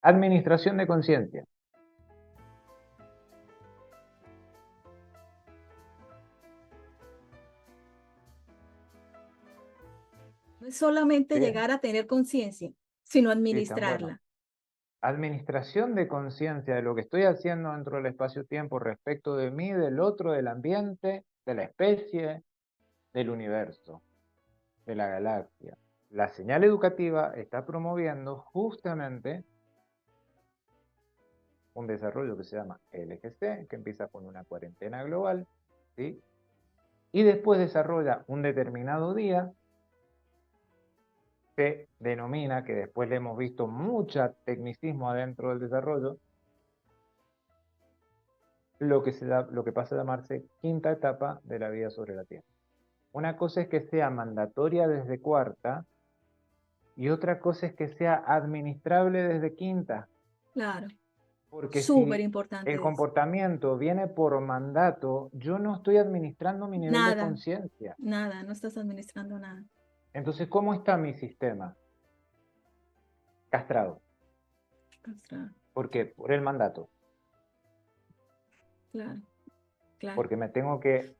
Administración de conciencia. No es solamente Bien. llegar a tener conciencia, sino Sí, tan bueno. administrarla. Administración de conciencia de lo que estoy haciendo dentro del espacio-tiempo respecto de mí, del otro, del ambiente, de la especie, del universo, de la galaxia. La señal educativa está promoviendo justamente un desarrollo que se llama LGC, que empieza con una cuarentena global, ¿sí? Y después desarrolla un determinado día, se denomina, que después le hemos visto mucho tecnicismo adentro del desarrollo, lo que pasa a llamarse quinta etapa de la vida sobre la Tierra. Una cosa es que sea mandatoria desde cuarta y otra cosa es que sea administrable desde quinta. Claro, Porque súper si el importante eso. comportamiento viene por mandato, yo no estoy administrando mi nivel de Nada, conciencia. nada, no estás administrando nada. Entonces, ¿cómo está mi sistema? Castrado. Castrado. ¿Por qué? Por el mandato. Claro, claro. Porque me tengo que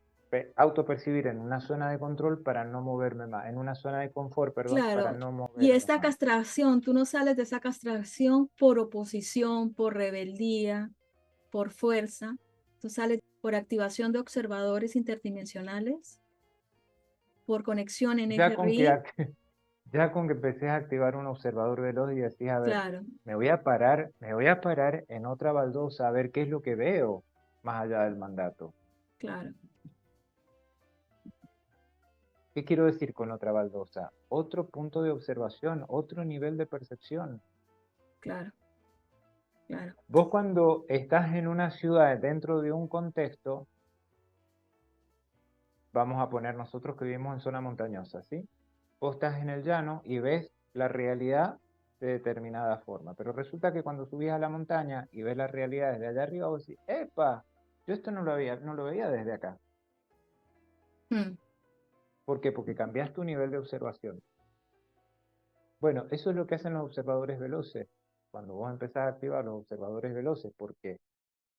autopercibir en una zona de control para no moverme más, en una zona de confort, perdón, para Claro. no Y moverme esta más. castración, tú no sales de esa castración por oposición, por rebeldía, por fuerza. Tú sales por activación de observadores interdimensionales, por conexión en Ya con que, NGRI. ya con que empecé a activar un observador veloz y decís, a ver, Claro, me voy a parar en otra baldosa a ver qué es lo que veo más allá del mandato. claro, ¿Qué quiero decir con otra baldosa? Otro punto de observación, otro nivel de percepción. claro, claro. Vos cuando estás en una ciudad dentro de un contexto, vamos a poner nosotros que vivimos en zona montañosa, ¿sí? Vos estás en el llano y ves la realidad de determinada forma, pero resulta que cuando subís a la montaña y ves la realidad desde allá arriba, vos decís, ¡epa! Yo esto no lo veía desde acá. Mm, ¿Por qué? Porque cambias tu nivel de observación. Bueno, eso es lo que hacen los observadores veloces. Cuando vos empezás a activar los observadores veloces, ¿por qué?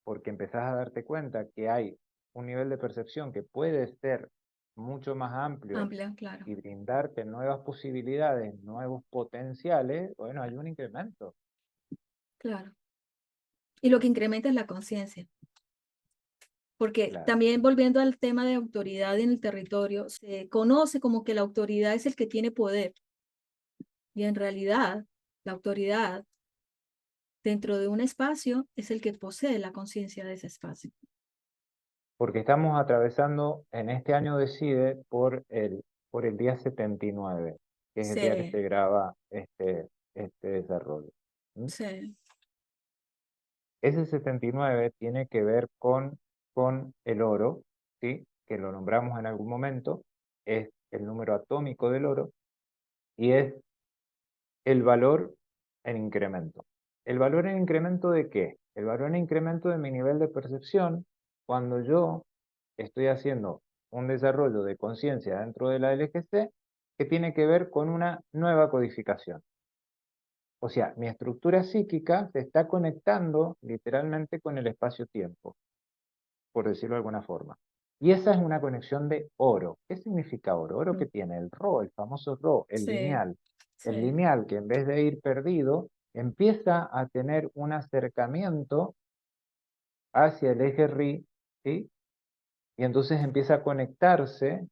Porque empezás a darte cuenta que hay un nivel de percepción que puede ser mucho más amplio amplia, claro, y brindarte nuevas posibilidades, nuevos potenciales, bueno, hay un incremento. claro. Y lo que incrementa es la conciencia. Porque Claro. también volviendo al tema de autoridad en el territorio, se conoce como que la autoridad es el que tiene poder. Y en realidad, la autoridad dentro de un espacio es el que posee la conciencia de ese espacio. Porque estamos atravesando en este año de CIDE por el día 79, que es el día que Sí, se graba este desarrollo. ¿Mm? sí. Ese 79 tiene que ver con el oro, ¿sí? Que lo nombramos en algún momento, es el número atómico del oro y es el valor en incremento. ¿El valor en incremento de qué? El valor en incremento de mi nivel de percepción cuando yo estoy haciendo un desarrollo de conciencia dentro de la LGC que tiene que ver con una nueva codificación. O sea, mi estructura psíquica se está conectando literalmente con el espacio-tiempo, por decirlo de alguna forma. Y esa es una conexión de oro. ¿Qué significa oro? Oro que Mm, tiene el Rho, el famoso Rho, el sí, lineal. El sí. lineal que en vez de ir perdido, empieza a tener un acercamiento hacia el eje RI, ¿sí? Y entonces empieza a conectarse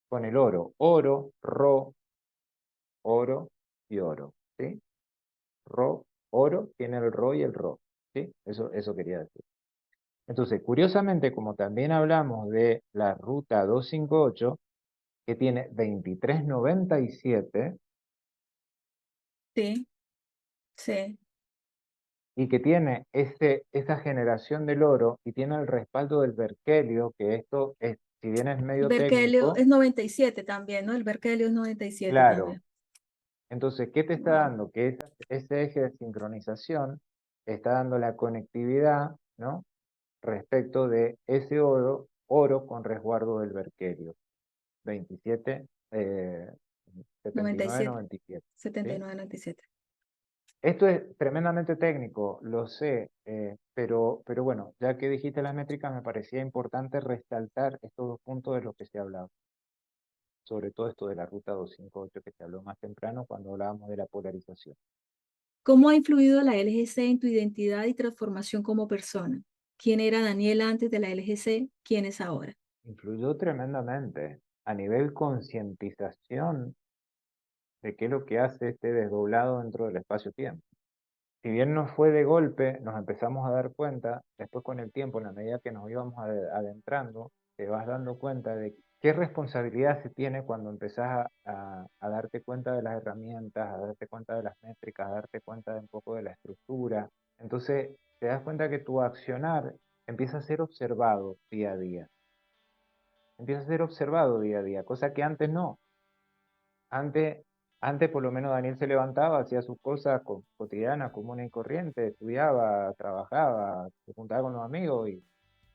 con el oro. Oro, Rho, oro y oro, ¿sí? Rho, oro, tiene el Rho y el Rho, ¿sí? Eso quería decir. Entonces, curiosamente, como también hablamos de la ruta 258, que tiene 2397 Sí, sí. y que tiene esa generación del oro y tiene el respaldo del berkelio, que esto es, si bien es medio Berkeley técnico, es 97 también, ¿no? El Berkeley es 97 claro. también. Entonces, ¿qué te está Wow. dando? Que ese eje de sincronización está dando la conectividad, ¿no? Respecto de ese oro con resguardo del berkelio. 27, 79, 97, 97, ¿sí? 79, 97. Esto es tremendamente técnico, lo sé, pero bueno, ya que dijiste las métricas, me parecía importante resaltar estos dos puntos de los que se ha hablado, sobre todo esto de la ruta 258 que se habló más temprano cuando hablábamos de la polarización. ¿Cómo ha influido la LGC en tu identidad y transformación como persona? ¿Quién era Daniel antes de la LGC? ¿Quién es ahora? Influyó tremendamente a nivel concientización de qué es lo que hace este desdoblado dentro del espacio-tiempo. Si bien no fue de golpe, nos empezamos a dar cuenta, después con el tiempo, en la medida que nos íbamos adentrando, te vas dando cuenta de qué responsabilidad se tiene cuando empezás a darte cuenta de las herramientas, a darte cuenta de las métricas, a darte cuenta de un poco de la estructura. Entonces, te das cuenta que tu accionar empieza a ser observado día a día. Empieza a ser observado día a día, cosa que antes no. Antes, antes por lo menos Daniel se levantaba, hacía sus cosas cotidianas, comunes y corrientes, estudiaba, trabajaba, se juntaba con los amigos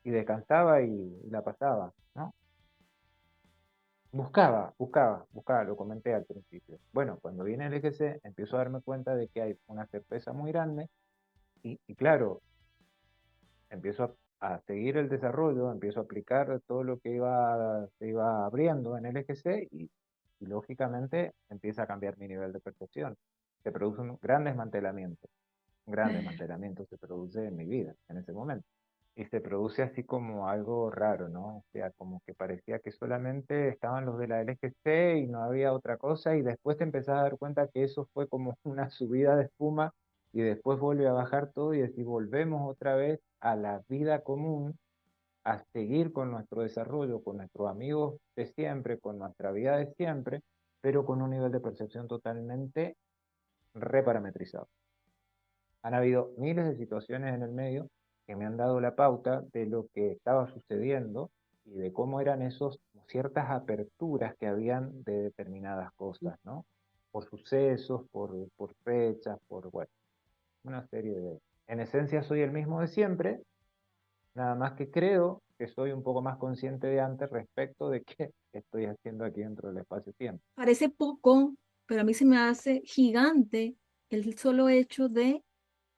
y descansaba y la pasaba, ¿no? Buscaba, lo comenté al principio. Bueno, cuando viene el EGC, empiezo a darme cuenta de que hay una certeza muy grande y claro, empiezo a seguir el desarrollo, empiezo a aplicar todo lo que se iba abriendo en el EGC y lógicamente empieza a cambiar mi nivel de percepción. Se produce un gran desmantelamiento se produce en mi vida en ese momento. Y se produce así como algo raro, ¿no? O sea, como que parecía que solamente estaban los de la LGC y no había otra cosa, y después te empezás a dar cuenta que eso fue como una subida de espuma, y después vuelve a bajar todo y decir, volvemos otra vez a la vida común, a seguir con nuestro desarrollo, con nuestros amigos de siempre, con nuestra vida de siempre, pero con un nivel de percepción totalmente reparametrizado. Han habido miles de situaciones en el medio que me han dado la pauta de lo que estaba sucediendo y de cómo eran esos ciertas aperturas que habían de determinadas cosas, ¿no? Por sucesos, por fechas, bueno, una serie de... En esencia soy el mismo de siempre, nada más que creo que soy un poco más consciente de antes respecto de qué estoy haciendo aquí dentro del espacio-tiempo. Parece poco, pero a mí se me hace gigante el solo hecho de,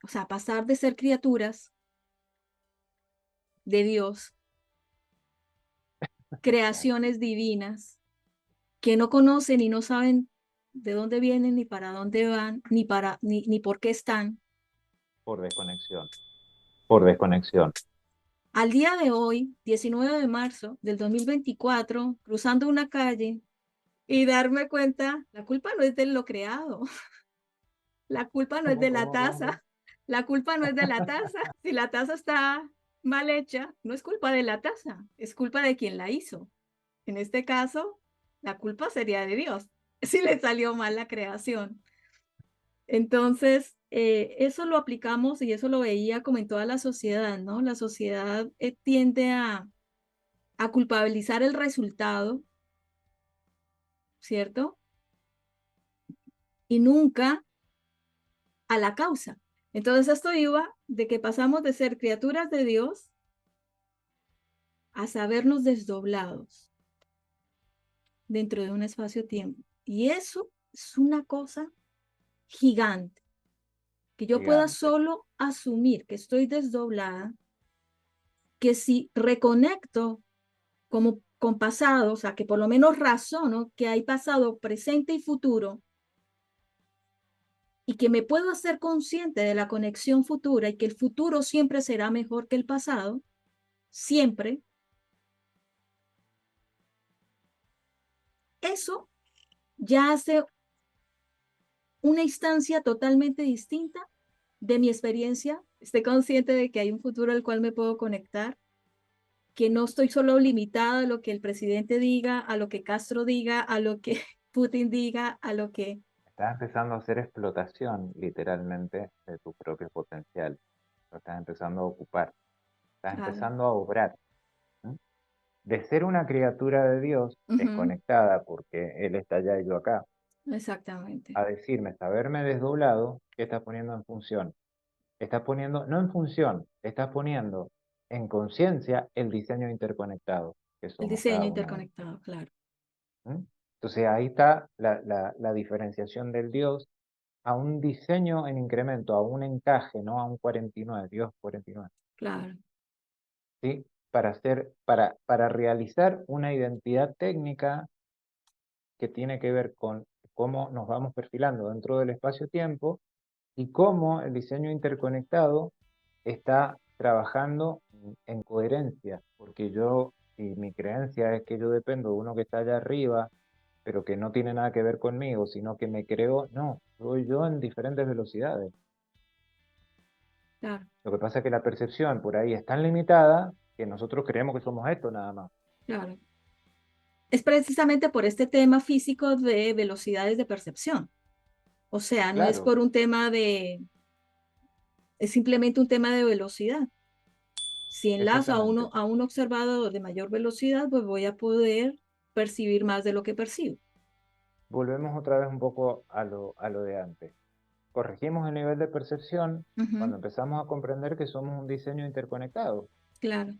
o sea, pasar de ser criaturas de Dios, Así, creaciones divinas, que no conocen y no saben de dónde vienen, ni para dónde van, ni por qué están. por desconexión, por desconexión. Al día de hoy, 19 de marzo del 2024, cruzando una calle y darme cuenta, la culpa no es de lo creado, la culpa no es ¿Cómo, de la cómo, cómo? taza, la culpa no es de la taza. Si la taza está mal hecha, no es culpa de la taza, es culpa de quien la hizo. En este caso, la culpa sería de Dios, si le salió mal la creación. Entonces, eso lo aplicamos y eso lo veía como en toda la sociedad, ¿no? La sociedad tiende a culpabilizar el resultado, ¿cierto? Y nunca a la causa. Entonces, esto iba de que pasamos de ser criaturas de Dios a sabernos desdoblados dentro de un espacio-tiempo. Y eso es una cosa gigante, que yo pueda Gigante. solo asumir que estoy desdoblada, que si reconecto como con pasado, o sea, que por lo menos razono que hay pasado, presente y futuro, y que me puedo hacer consciente de la conexión futura y que el futuro siempre será mejor que el pasado, siempre, eso ya hace una instancia totalmente distinta de mi experiencia. Estoy consciente de que hay un futuro al cual me puedo conectar, que no estoy solo limitada a lo que el presidente diga, a lo que Castro diga, a lo que Putin diga, a lo que... Estás empezando a hacer explotación, literalmente, de tu propio potencial. Lo estás empezando a ocupar. Estás Claro. empezando a obrar. ¿Mm? De ser una criatura de Dios, Ujú, desconectada, porque Él está allá y yo acá, exactamente. a decirme, saberme desdoblado, ¿qué estás poniendo en función? Estás poniendo, no en función, estás poniendo en conciencia el diseño interconectado que El somos diseño cada uno de interconectado, claro. nosotros. ¿Mm? Entonces ahí está la diferenciación del Dios a un diseño en incremento, a un encaje, no a un 49, Dios 49, claro, ¿sí? Para realizar una identidad técnica que tiene que ver con cómo nos vamos perfilando dentro del espacio-tiempo y cómo el diseño interconectado está trabajando en coherencia, porque yo, si mi creencia es que yo dependo de uno que está allá arriba, pero que no tiene nada que ver conmigo, sino que me creó, no, soy yo en diferentes velocidades. claro, Lo que pasa es que la percepción por ahí es tan limitada que nosotros creemos que somos esto nada más. claro. Es precisamente por este tema físico de velocidades de percepción. O sea, no es Claro, por un tema de, es simplemente un tema de velocidad. Si enlazo exactamente. a un observador de mayor velocidad, pues voy a poder percibir más de lo que percibo. Volvemos otra vez un poco a lo de antes. Corregimos el nivel de percepción Ujú, cuando empezamos a comprender que somos un diseño interconectado. claro.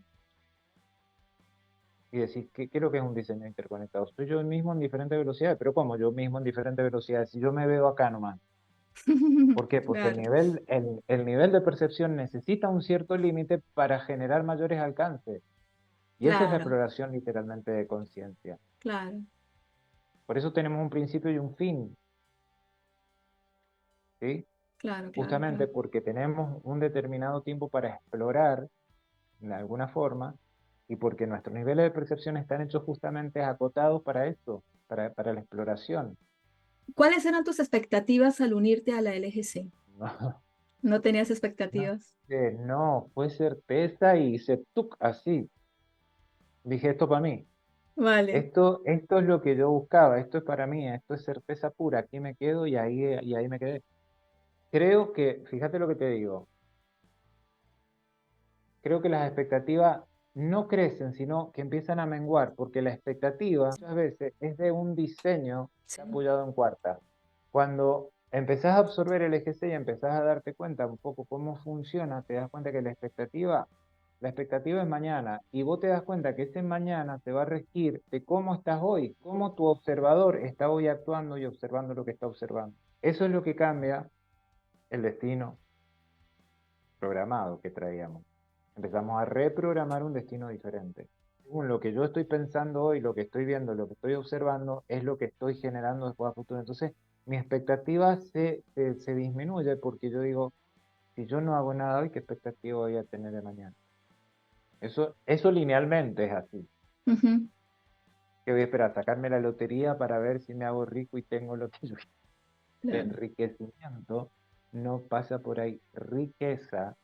Y decir, ¿qué es lo que es un diseño interconectado? Soy yo mismo en diferentes velocidades, pero ¿cómo yo mismo en diferentes velocidades? Si yo me veo acá nomás. ¿Por qué? Porque Claro, el nivel de percepción necesita un cierto límite para generar mayores alcances. Y esa es la claro, exploración literalmente de conciencia. claro, Por eso tenemos un principio y un fin, ¿sí? claro, claro, Justamente claro. porque tenemos un determinado tiempo para explorar de alguna forma y porque nuestros niveles de percepción están hechos justamente acotados para esto, para la exploración. ¿Cuáles eran tus expectativas al unirte a la LGC? No, ¿No tenías no, expectativas? no, fue certeza y se tuc así. Dije, esto para mí. Vale. Esto es lo que yo buscaba, esto es para mí, esto es certeza pura, aquí me quedo y ahí me quedé. Creo que, fíjate lo que te digo, creo que las expectativas no crecen, sino que empiezan a menguar, porque la expectativa muchas veces es de un diseño que está Sí. apoyado en cuarta. Cuando empezás a absorber el eje 6 y empezás a darte cuenta un poco cómo funciona, te das cuenta que la expectativa es mañana, y vos te das cuenta que ese mañana te va a regir de cómo estás hoy, cómo tu observador está hoy actuando y observando lo que está observando. Eso es lo que cambia el destino programado que traíamos. Empezamos a reprogramar un destino diferente. Según lo que yo estoy pensando hoy, lo que estoy viendo, lo que estoy observando, es lo que estoy generando después a futuro. Entonces, mi expectativa se disminuye porque yo digo, si yo no hago nada hoy, ¿qué expectativa voy a tener de mañana? Eso linealmente es así. Ujú, Que voy a esperar a sacarme la lotería para ver si me hago rico y tengo lo que yo quiero. El claro. enriquecimiento no pasa por ahí. Riqueza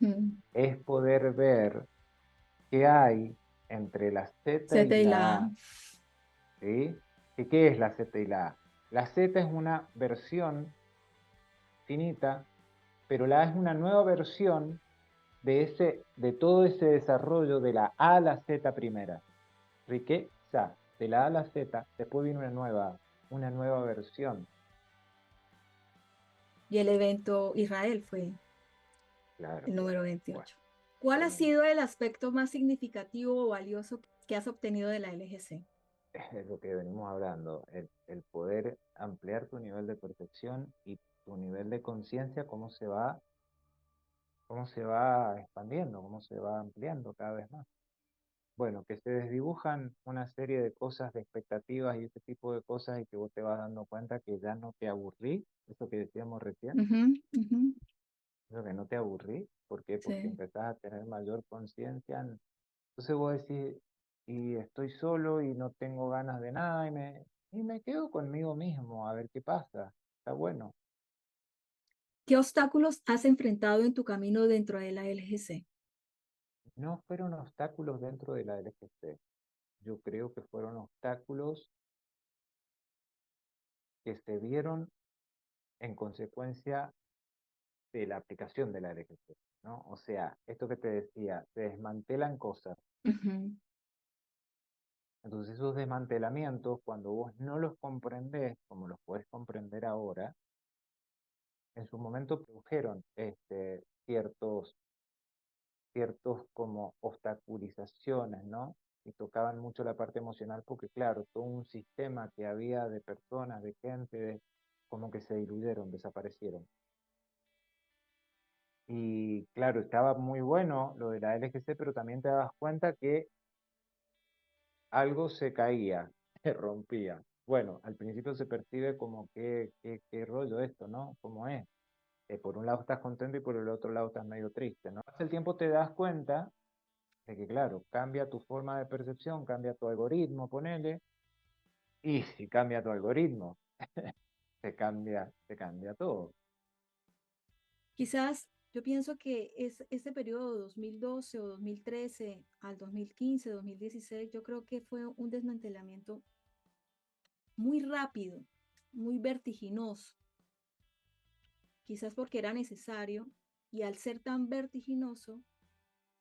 Mm. es poder ver qué hay entre la Z y Z y la la A. A, ¿sí? ¿Qué es la Z y la A? La Z es una versión finita, pero la A es una nueva versión de todo ese desarrollo de la A a la Z primera. Riqueza, de la A a la Z, después viene una nueva versión. Y el evento Israel fue Claro, el número bueno, 28. ¿Cuál ha tremendo. sido el aspecto más significativo o valioso que has obtenido de la LGC? Es lo que venimos hablando, el poder ampliar tu nivel de percepción y tu nivel de conciencia, cómo se va expandiendo, cómo se va ampliando cada vez más. Bueno, que se desdibujan una serie de cosas, de expectativas y ese tipo de cosas y que vos te vas dando cuenta que ya no te aburrí, eso que decíamos recién, Ujú, ujú, eso que no te aburrí, ¿por qué? Porque sí. empezás a tener mayor conciencia. Entonces vos decís, y estoy solo y no tengo ganas de nada y me quedo conmigo mismo a ver qué pasa, está bueno. ¿Qué obstáculos has enfrentado en tu camino dentro de la LGC? No fueron obstáculos dentro de la LGC, yo creo que fueron obstáculos que se vieron en consecuencia de la aplicación de la LGC, ¿no? O sea, esto que te decía, se desmantelan cosas. Ujú, Entonces esos desmantelamientos, cuando vos no los comprendés, como los podés comprender ahora, en su momento produjeron ciertos como obstaculizaciones, ¿no? Y tocaban mucho la parte emocional porque, claro, todo un sistema que había de personas, de gente, como que se diluyeron, desaparecieron. Y claro, estaba muy bueno lo de la LGC, pero también te das cuenta que algo se caía, se rompía. Bueno, al principio se percibe como qué rollo esto, ¿no? ¿Cómo es? Por un lado estás contento y por el otro lado estás medio triste, ¿no? Hace el tiempo te das cuenta de que, claro, cambia tu forma de percepción, cambia tu algoritmo, ponele, y si cambia tu algoritmo, se cambia todo. Quizás yo pienso que es este periodo 2012 o 2013 al 2015, 2016, yo creo que fue un desmantelamiento muy rápido, muy vertiginoso, quizás porque era necesario y al ser tan vertiginoso,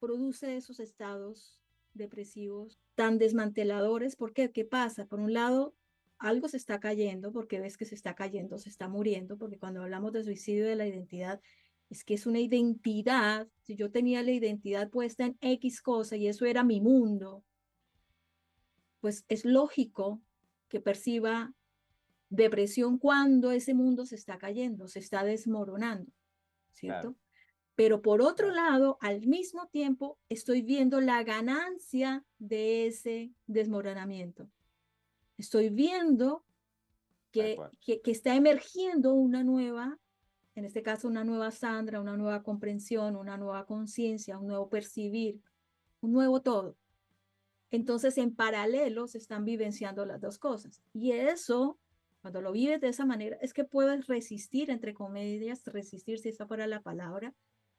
produce esos estados depresivos tan desmanteladores. ¿Por qué? ¿Qué pasa? Por un lado, algo se está cayendo, porque ves que se está cayendo, se está muriendo, porque cuando hablamos de suicidio de la identidad, es que es una identidad. Si yo tenía la identidad puesta en X cosa y eso era mi mundo, pues es lógico que perciba depresión cuando ese mundo se está cayendo, se está desmoronando, Claro, ¿cierto? Pero por otro claro, lado, al mismo tiempo, estoy viendo la ganancia de ese desmoronamiento. Estoy viendo tal que, cual. que, que está emergiendo una nueva, en este caso, una nueva Sandra, una nueva comprensión, una nueva conciencia, un nuevo percibir, un nuevo todo. Entonces, en paralelo se están vivenciando las dos cosas. Y eso, cuando lo vives de esa manera, es que puedes resistir, entre comillas, resistir, si esa fuera la palabra,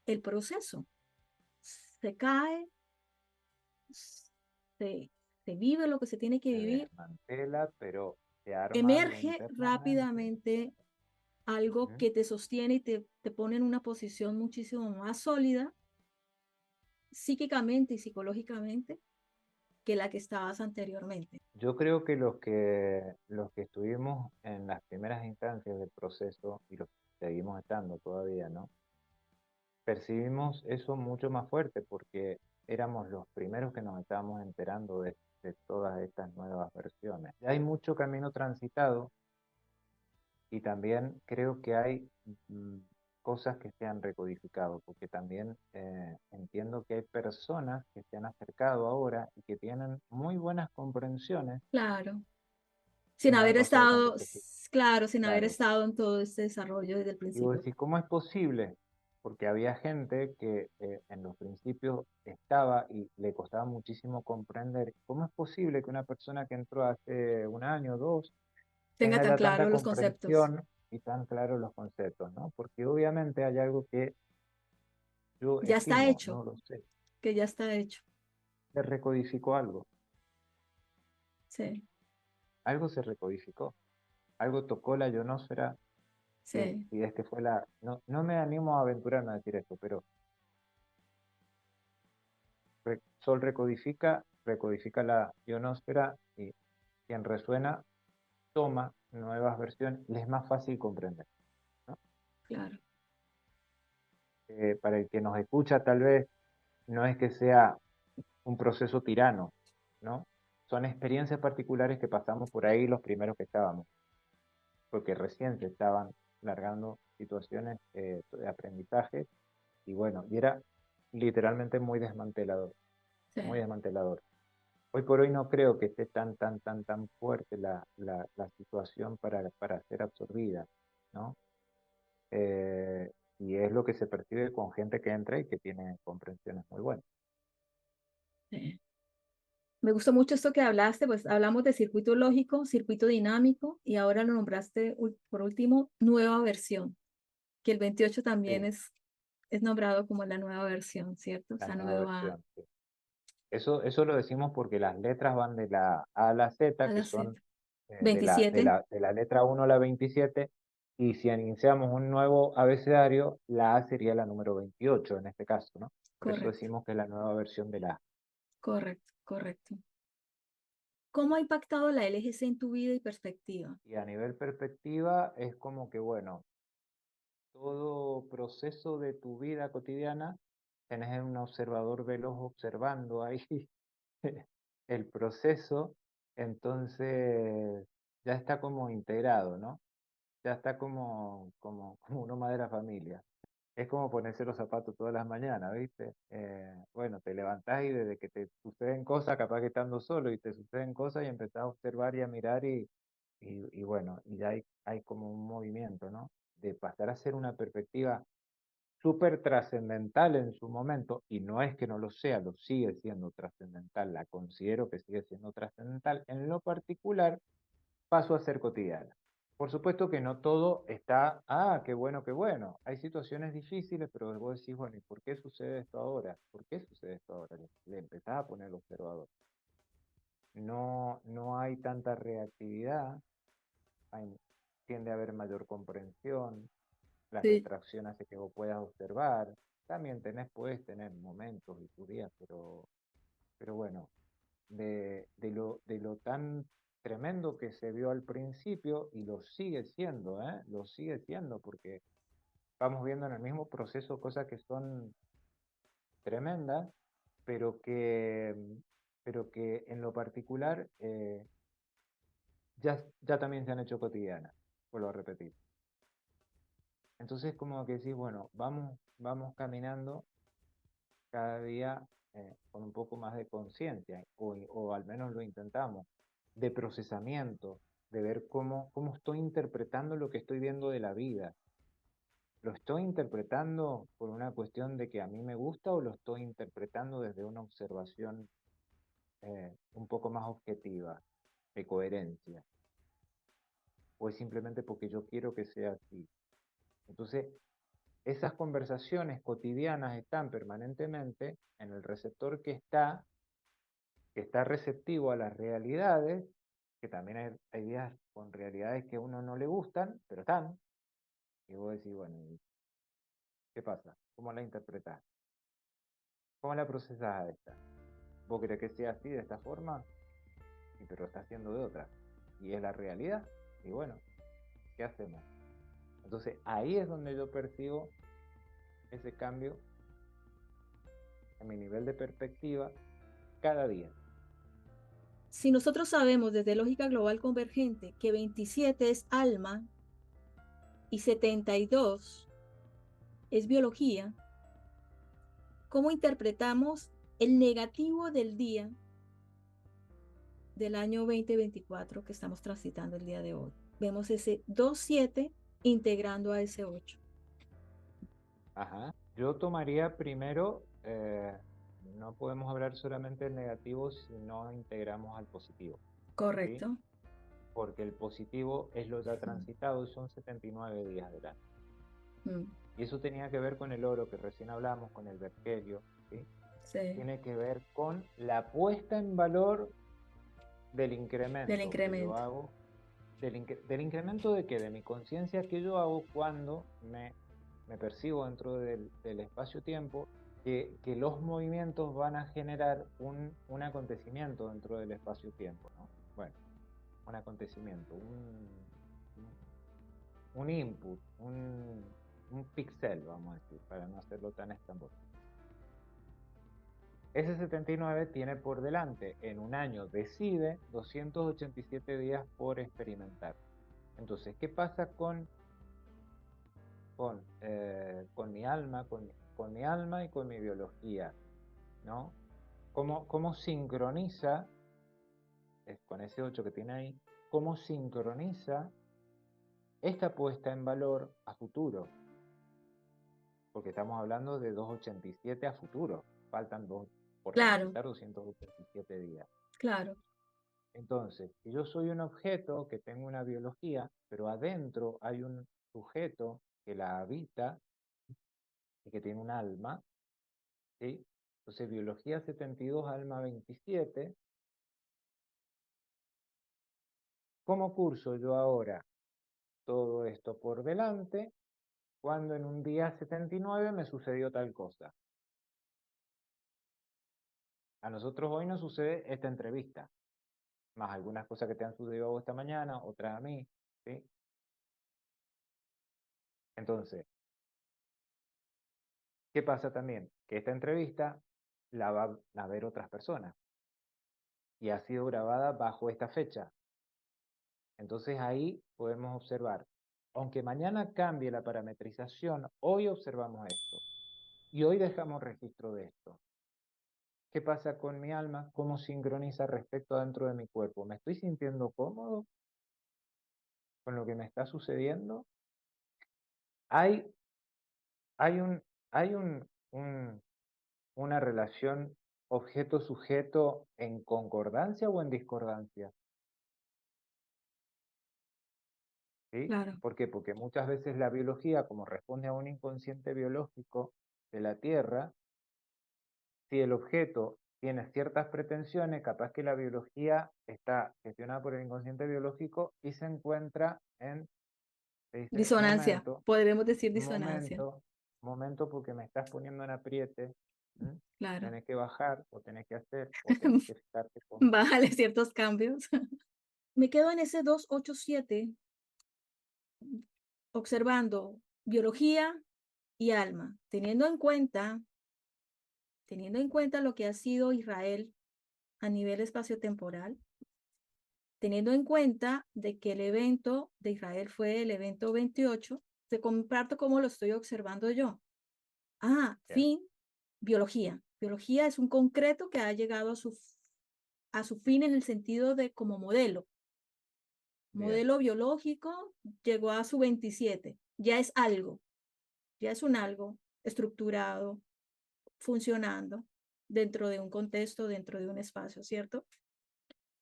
el proceso. Se cae, se, se vive lo que se tiene que Se vivir, desmantela, pero se arma algo emerge internamente. rápidamente algo Ujú. que te sostiene y te pone en una posición muchísimo más sólida psíquicamente y psicológicamente que la que estabas anteriormente. Yo creo que los que estuvimos en las primeras instancias del proceso y los que seguimos estando todavía, ¿no? Percibimos eso mucho más fuerte porque éramos los primeros que nos estábamos enterando de todas estas nuevas versiones. Ya hay mucho camino transitado y también creo que hay mm, cosas que se han recodificado, porque también entiendo que hay personas que se han acercado ahora y que tienen muy buenas comprensiones Claro, sin sin haber haber pasado tanto estado, proceso. claro, sin haber Claro. estado en todo este desarrollo desde el Y vos principio. decís, ¿cómo es posible? Porque había gente que en los principios estaba y le costaba muchísimo comprender cómo es posible que una persona que entró hace un año o dos Tenga tenga tan ya tanta claro los conceptos. comprensión y tan claros los conceptos, ¿no? Porque obviamente hay algo que yo Ya está estimo, hecho, no lo sé, que ya está hecho. se recodificó Sí, algo se recodificó, algo tocó la ionosfera, que sí, si es que fue la, no, no me animo a aventurarme a decir esto, pero Sol recodifica, recodifica la ionosfera y quien resuena toma nuevas versiones, les es más fácil comprender, ¿no? claro. Para el que nos escucha tal vez no es que sea un proceso tirano, ¿no? Son experiencias particulares que pasamos por ahí los primeros que estábamos, porque recién se estaban largando situaciones de aprendizaje y bueno, y era literalmente muy desmantelador, muy Sí. desmantelador. Hoy por hoy no creo que esté tan fuerte la situación para ser absorbida, ¿no? Y es lo que se percibe con gente que entra y que tiene comprensiones muy buenas. Sí. Me gustó mucho esto que hablaste, pues hablamos de circuito lógico, circuito dinámico y ahora lo nombraste por último, nueva versión, que el 28 también Sí, es nombrado como la nueva versión, ¿cierto? la Esa nueva nueva versión. Sí. Eso lo decimos porque las letras van de la A a la a Z, que la Z. son de 27, de la letra 1 a la 27, y si iniciamos un nuevo abecedario, la A sería la número 28 en este caso, ¿no? Por eso correcto, decimos que es la nueva versión de la A. correcto, correcto. ¿Cómo ha impactado la LGC en tu vida y perspectiva? Y a nivel perspectiva, es como que, bueno, todo proceso de tu vida cotidiana, tenés un observador veloz observando ahí el proceso, entonces ya está como integrado, ¿no? ya está como uno más de la familia. Es como ponerse los zapatos todas las mañanas, ¿viste? Bueno, te levantás y desde que te suceden cosas, capaz que estando solo y te suceden cosas y empezás a observar y a mirar y bueno, y ya hay como un movimiento, ¿no? De pasar a ser una perspectiva súper trascendental en su momento, y no es que no lo sea, lo sigue siendo trascendental, la considero que sigue siendo trascendental, en lo particular paso a ser cotidiana. Por supuesto que no todo está, qué bueno, qué bueno. Hay situaciones difíciles, pero vos decís, bueno, ¿y por qué sucede esto ahora? ¿Por qué sucede esto ahora? Le empezás a poner el observador. No, no hay tanta reactividad, hay- tiende a haber mayor comprensión, la Sí. retracción hace que vos puedas observar. También puedes tener momentos y tus días, pero bueno, de lo tan tremendo que se vio al principio y lo sigue siendo, ¿eh? Lo sigue siendo porque vamos viendo en el mismo proceso cosas que son tremendas, pero que, pero que en lo particular ya también se han hecho cotidianas, vuelvo a repetir. Entonces como que decís, bueno, vamos caminando cada día con un poco más de conciencia, o al menos lo intentamos, de procesamiento, de ver cómo estoy interpretando lo que estoy viendo de la vida. ¿Lo estoy interpretando por una cuestión de que a mí me gusta o lo estoy interpretando desde una observación un poco más objetiva, de coherencia? ¿O es simplemente porque yo quiero que sea así? Entonces, esas conversaciones cotidianas están permanentemente en el receptor que está receptivo a las realidades, que también hay días con realidades que a uno no le gustan, pero están, y vos decís, bueno, ¿qué pasa? ¿Cómo la interpretás? ¿Cómo la procesás a esta? ¿Vos querés que sea así, de esta forma? Y pero está haciendo de otra. Y es la realidad. Y bueno, ¿qué hacemos? Entonces ahí es donde yo percibo ese cambio en mi nivel de perspectiva cada día. Si nosotros sabemos desde lógica global convergente que 27 es alma y 72 es biología, ¿cómo interpretamos el negativo del día del año 2024 que estamos transitando el día de hoy? Vemos ese 2-7 integrando a ese 8. Ajá. Yo tomaría primero, no podemos hablar solamente del negativo si no integramos al positivo, ¿sí? Correcto. Porque el positivo es lo ya transitado y son 79 días del año. Mm, Y eso tenía que ver con el oro que recién hablamos, con el berkelio, ¿sí? sí, Tiene que ver con la puesta en valor del del incremento que yo incremento. hago, del incremento de qué, de mi conciencia que yo hago cuando me percibo dentro del espacio-tiempo, que los movimientos van a generar un acontecimiento dentro del espacio-tiempo, ¿no? Bueno, un acontecimiento, un input, un pixel, vamos a decir, para no hacerlo tan estrambótico. Ese 79 tiene por delante, en un año decide 287 días por experimentar. Entonces, ¿qué pasa con mi alma, con mi alma y con mi biología? ¿No? ¿Cómo sincroniza, con ese 8 que tiene ahí, cómo sincroniza esta puesta en valor a futuro? Porque estamos hablando de 287 a futuro, faltan por Claro, transitar 287 días. claro. Entonces, si yo soy un objeto que tengo una biología, pero adentro hay un sujeto que la habita y que tiene un alma, ¿sí? Entonces, biología 72, alma 27. ¿Cómo curso yo ahora todo esto por delante cuando en un día 79 me sucedió tal cosa? A nosotros hoy nos sucede esta entrevista, más algunas cosas que te han sucedido a vos esta mañana, otras a mí, ¿sí? Entonces, ¿qué pasa también? Que esta entrevista la van a ver otras personas y ha sido grabada bajo esta fecha. Entonces ahí podemos observar aunque mañana cambie la parametrización, hoy observamos esto y hoy dejamos registro de esto. ¿Qué pasa con mi alma? ¿Cómo sincroniza respecto a dentro de mi cuerpo? ¿Me estoy sintiendo cómodo con lo que me está sucediendo? ¿Hay, hay, un, hay una relación objeto-sujeto en concordancia o en discordancia? ¿Sí? Claro, ¿Por qué? Porque muchas veces la biología, como responde a un inconsciente biológico de la Tierra, si el objeto tiene ciertas pretensiones, capaz que la biología está gestionada por el inconsciente biológico y se encuentra en, se dice, disonancia, podremos decir disonancia, momento porque me estás poniendo en apriete, ¿m? claro. Tenés que bajar o tenés que hacer o tenés que fijarte con... Bájale ciertos cambios. Me quedo en ese 287 observando biología y alma, teniendo en cuenta lo que ha sido Israel a nivel espaciotemporal, teniendo en cuenta de que el evento de Israel fue el evento 28, te comparto cómo lo estoy observando yo. Bien, Fin, biología. Biología es un concreto que ha llegado a su fin en el sentido de como modelo. bien, Modelo biológico llegó a su 27. Ya es algo, ya es un algo estructurado, funcionando dentro de un contexto, dentro de un espacio, ¿cierto?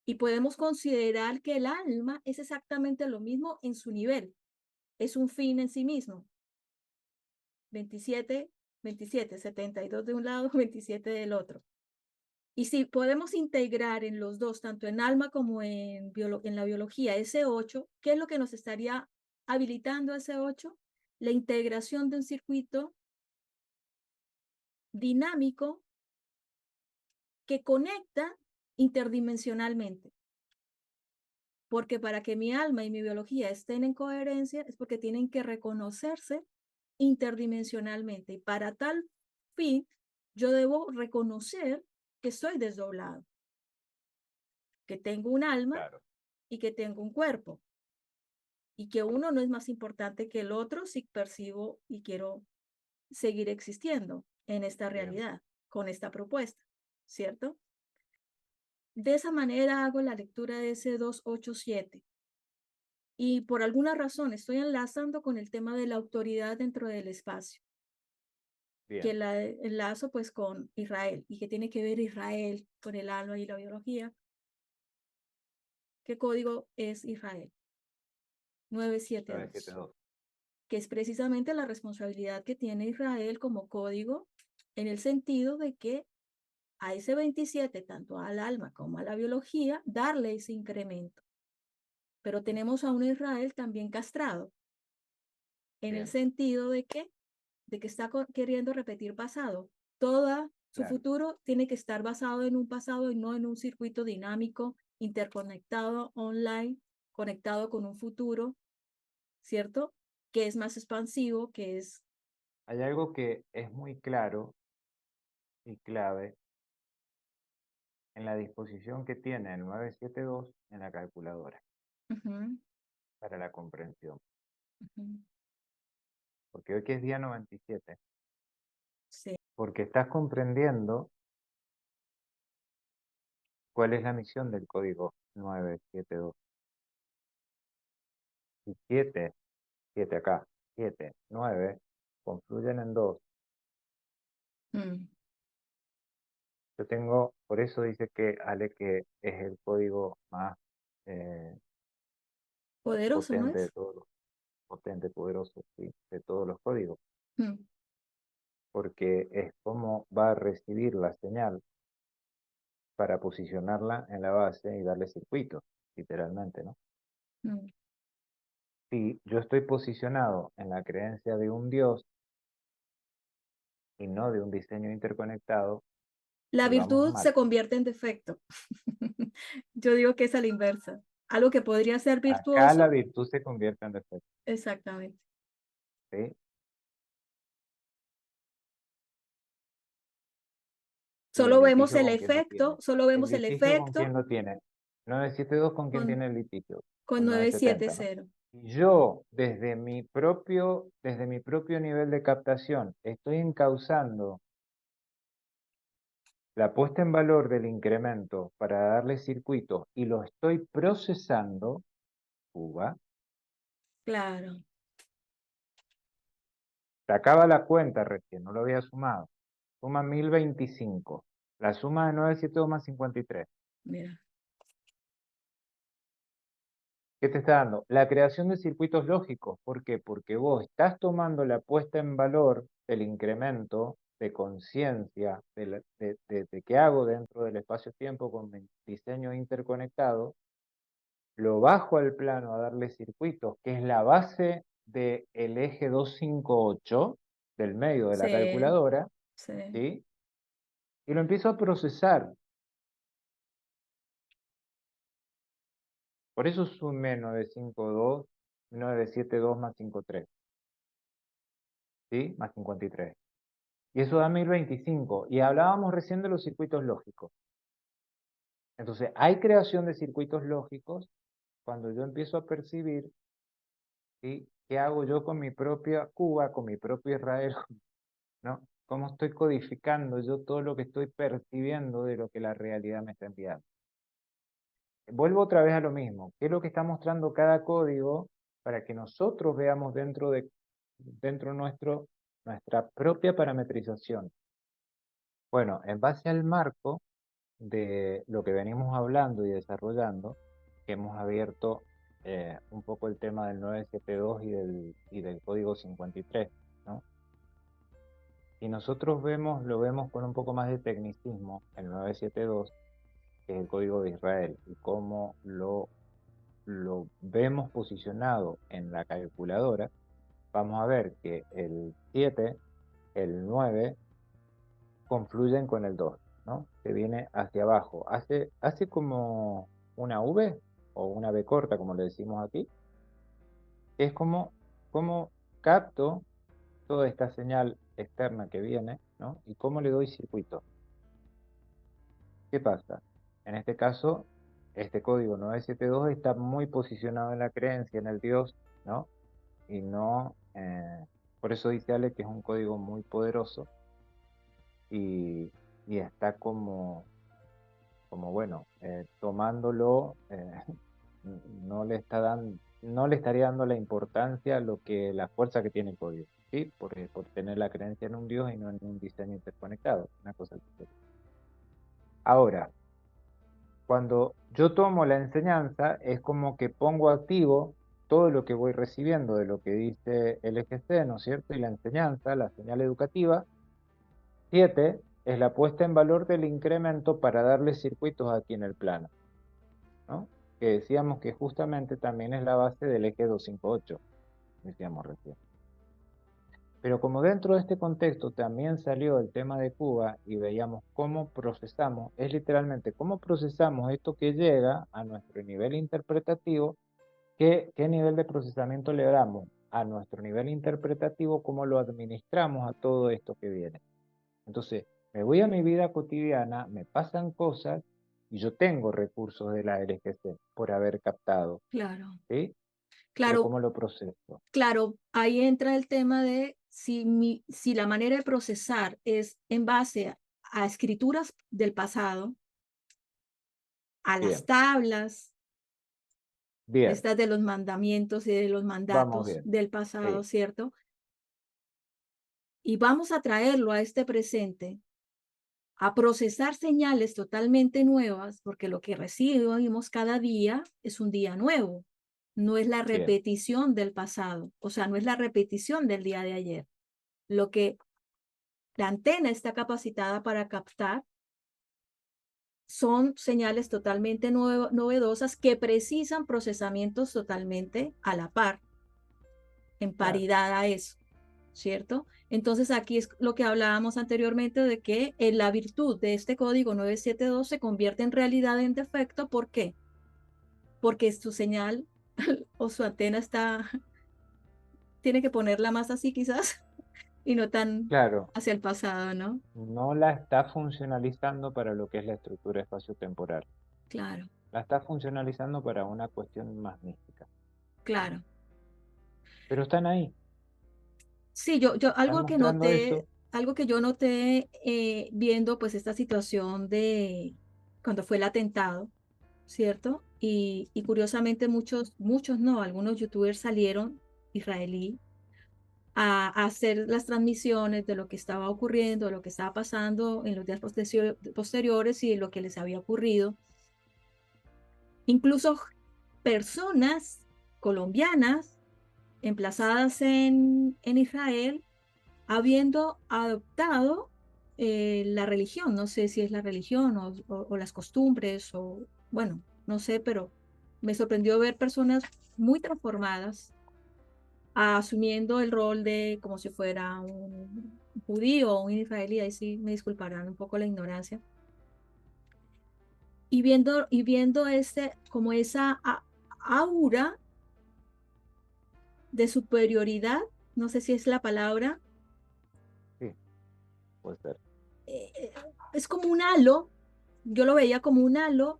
Y podemos considerar que el alma es exactamente lo mismo en su nivel. Es un fin en sí mismo. 27, 27, 72 de un lado, 27 del otro. Y si podemos integrar en los dos, tanto en alma como en la biología, ese 8, ¿qué es lo que nos estaría habilitando ese 8? La integración de un circuito dinámico que conecta interdimensionalmente. Porque para que mi alma y mi biología estén en coherencia es porque tienen que reconocerse interdimensionalmente. Y para tal fin, yo debo reconocer que soy desdoblado, que tengo un alma claro, y que tengo un cuerpo, y que uno no es más importante que el otro si percibo y quiero seguir existiendo en esta bien. realidad, con esta propuesta, ¿cierto? De esa manera hago la lectura de ese 287. Y por alguna razón estoy enlazando con el tema de la autoridad dentro del espacio, que Bien, la enlazo pues con Israel y que tiene que ver Israel con el alma y la biología. ¿Qué código es Israel? 972, 972. que es precisamente la responsabilidad que tiene Israel como código en el sentido de que a ese 27, tanto al alma como a la biología, darle ese incremento. Pero tenemos a un Israel también castrado, en el Bien, sentido de que está queriendo repetir pasado. Toda su claro. futuro tiene que estar basado en un pasado y no en un circuito dinámico, interconectado, online, conectado con un futuro, ¿cierto? Que es más expansivo, que es... Hay algo que es muy claro y clave en la disposición que tiene el 972 en la calculadora Ujú, para la comprensión. ujú, Porque hoy que es día 97, sí, porque estás comprendiendo cuál es la misión del código 972. Y 7, 7 acá, 7, 9, confluyen en 2. mm, Yo tengo, por eso dice que Ale que es el código más eh, poderoso, ¿no potente de es? todos los, potente, poderoso, sí, de todos los códigos, Mm, porque es como va a recibir la señal para posicionarla en la base y darle circuito, literalmente, ¿no? mm. Si yo estoy posicionado en la creencia de un Dios y no de un diseño interconectado, La ahí vamos virtud mal. se convierte en defecto. Yo digo que es a la inversa. Algo que podría ser Acá la virtuoso, virtud se convierte en defecto, exactamente. ¿sí? Y el litigio con quién lo tiene. Solo El vemos el litigio con quién efecto lo tiene. 972 con quién con, tiene el litigio. con Con 970, ¿no? 970. Y yo, desde mi propio nivel de captación, estoy encauzando la puesta en valor del incremento para darle circuitos y lo estoy procesando, Cuba, Claro, sacaba la cuenta recién, no lo había sumado. Suma 1025. La suma de 972 más 53. mira, ¿Qué te está dando? La creación de circuitos lógicos. ¿Por qué? Porque vos estás tomando la puesta en valor del incremento de conciencia de qué hago dentro del espacio-tiempo con mi diseño interconectado, lo bajo al plano a darle circuitos, que es la base del eje 258 del medio de la sí, calculadora, sí, ¿sí? Y lo empiezo a procesar. Por eso sumé 952, 972 más 53, ¿sí? Más 53. Y eso da 1025. Y hablábamos recién de los circuitos lógicos. Entonces, hay creación de circuitos lógicos cuando yo empiezo a percibir, ¿sí? ¿Qué hago yo con mi propia Cuba, con mi propio Israel? ¿No? ¿Cómo estoy codificando yo todo lo que estoy percibiendo de lo que la realidad me está enviando? Vuelvo otra vez a lo mismo. ¿Qué es lo que está mostrando cada código para que nosotros veamos dentro nuestro, nuestra propia parametrización? Bueno, en base al marco de lo que venimos hablando y desarrollando, que hemos abierto un poco el tema del 972 y del código 53, ¿no? Y nosotros lo vemos con un poco más de tecnicismo, el 972, que es el código de Israel, y cómo lo vemos posicionado en la calculadora, vamos a ver que el 7, el 9, confluyen con el 2, ¿no? Que viene hacia abajo. Hace como una V o una V corta, como le decimos aquí. Es como capto toda esta señal externa que viene, ¿no? Y cómo le doy circuito. ¿Qué pasa? En este caso, este código 972 está muy posicionado en la creencia, en el Dios, ¿no? Y no, por eso dice Ale que es un código muy poderoso y está como bueno, tomándolo, no le estaría dando la importancia a la fuerza que tiene el código, ¿sí? Por tener la creencia en un Dios y no en un diseño interconectado, una cosa así. Ahora, cuando yo tomo la enseñanza, es como que pongo activo todo lo que voy recibiendo de lo que dice el EGC, ¿no es cierto? Y la enseñanza, la señal educativa. 7 es la puesta en valor del incremento para darle circuitos aquí en el plano, ¿no? Que decíamos que justamente también es la base del eje 258, decíamos recién. Pero como dentro de este contexto también salió el tema de Cuba y veíamos cómo procesamos, es literalmente cómo procesamos esto que llega a nuestro nivel interpretativo, qué nivel de procesamiento le damos a nuestro nivel interpretativo, cómo lo administramos a todo esto que viene. Entonces, me voy a mi vida cotidiana, me pasan cosas y yo tengo recursos de la LGC por haber captado, claro, ¿sí? Pero claro, ¿cómo lo proceso? claro, ahí entra el tema de si la manera de procesar es en base a escrituras del pasado, a las Bien, tablas, bien, estas de los mandamientos y de los vamos mandatos bien. del pasado, Sí, ¿cierto? Y vamos a traerlo a este presente, a procesar señales totalmente nuevas, porque lo que recibimos cada día es un día nuevo, no es la bien, repetición del pasado, o sea, no es la repetición del día de ayer. Lo que la antena está capacitada para captar son señales totalmente novedosas que precisan procesamientos totalmente a la par, en claro, paridad a eso, ¿cierto? Entonces aquí es lo que hablábamos anteriormente de que la virtud de este código 972 se convierte en realidad en defecto. ¿Por qué? Porque su señal o su antena tiene que ponerla más así quizás y no tan claro. hacia el pasado, ¿no? No la está funcionalizando para lo que es la estructura espacio-temporal. Claro, La está funcionalizando para una cuestión más mística, ¿no? claro. pero están ahí, Sí, están mostrando eso. algo que yo noté viendo pues esta situación de cuando fue el atentado, ¿cierto? Y curiosamente muchos no, algunos youtubers salieron israelí a hacer las transmisiones de lo que estaba ocurriendo, de lo que estaba pasando en los días posteriores y de lo que les había ocurrido. Incluso personas colombianas emplazadas en Israel habiendo adoptado la religión, no sé si es la religión o las costumbres o bueno, no sé, pero me sorprendió ver personas muy transformadas asumiendo el rol de como si fuera un judío o un israelí, ahí sí me disculparán un poco la ignorancia, y viendo como esa aura de superioridad, no sé si es la palabra, Sí, puede ser. eh, eh, es como un halo, yo lo veía como un halo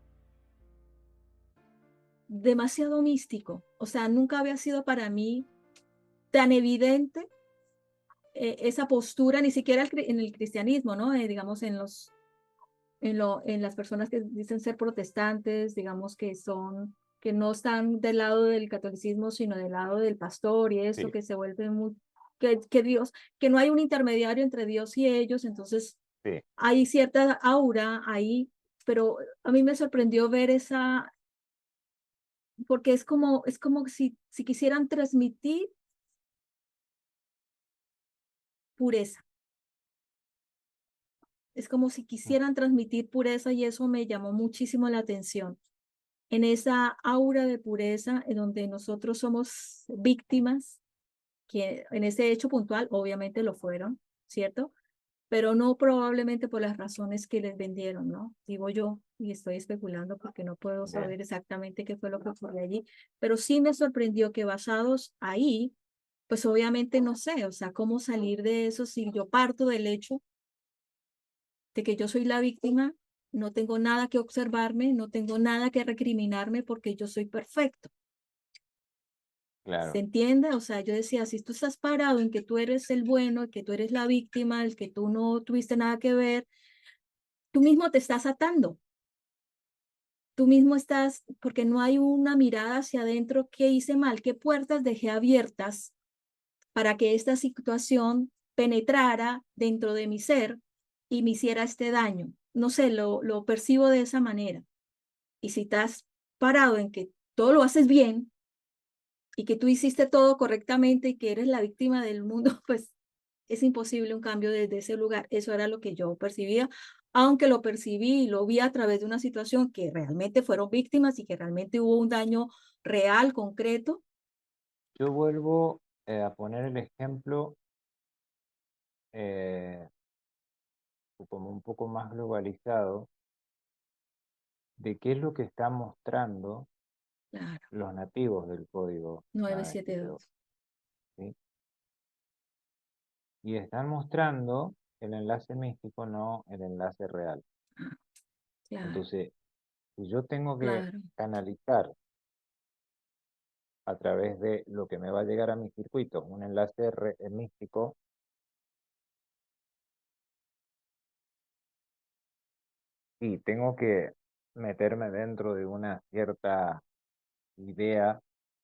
demasiado místico, o sea, nunca había sido para mí tan evidente esa postura, ni siquiera en el cristianismo, ¿no? Digamos, en las personas que dicen ser protestantes, digamos que no están del lado del catolicismo, sino del lado del pastor y esto Sí, que se vuelve que Dios, que no hay un intermediario entre Dios y ellos, entonces sí. hay cierta aura ahí, pero a mí me sorprendió ver porque es como si quisieran transmitir pureza, es como si Mm, quisieran transmitir pureza y eso me llamó muchísimo la atención. En esa aura de pureza en donde nosotros somos víctimas, que en ese hecho puntual obviamente lo fueron, ¿cierto? Pero no probablemente por las razones que les vendieron, ¿no? Digo yo, y estoy especulando porque no puedo bien, saber exactamente qué fue lo que ocurrió allí, pero sí me sorprendió que basados ahí, pues obviamente no sé, o sea, cómo salir de eso si yo parto del hecho de que yo soy la víctima, no tengo nada que observarme, no tengo nada que recriminarme porque yo soy perfecto. ¿Se claro, entiende? O sea, yo decía, si tú estás parado en que tú eres el bueno, que tú eres la víctima, el que tú no tuviste nada que ver, tú mismo te estás atando. Tú mismo estás, porque no hay una mirada hacia adentro, qué hice mal, qué puertas dejé abiertas para que esta situación penetrara dentro de mi ser y me hiciera este daño. No sé, lo percibo de esa manera. Y si estás parado en que todo lo haces bien y que tú hiciste todo correctamente y que eres la víctima del mundo, pues es imposible un cambio desde ese lugar. Eso era lo que yo percibía, aunque lo percibí y lo vi a través de una situación que realmente fueron víctimas y que realmente hubo un daño real, concreto. yo vuelvo a poner el ejemplo eh, como un poco más globalizado de qué es lo que están mostrando Claro, los nativos del código 972, 972. ¿sí? Y están mostrando el enlace místico, no el enlace real. Ah, claro, Entonces, si yo tengo que claro. canalizar a través de lo que me va a llegar a mi circuito, un enlace místico, y tengo que meterme dentro de una cierta idea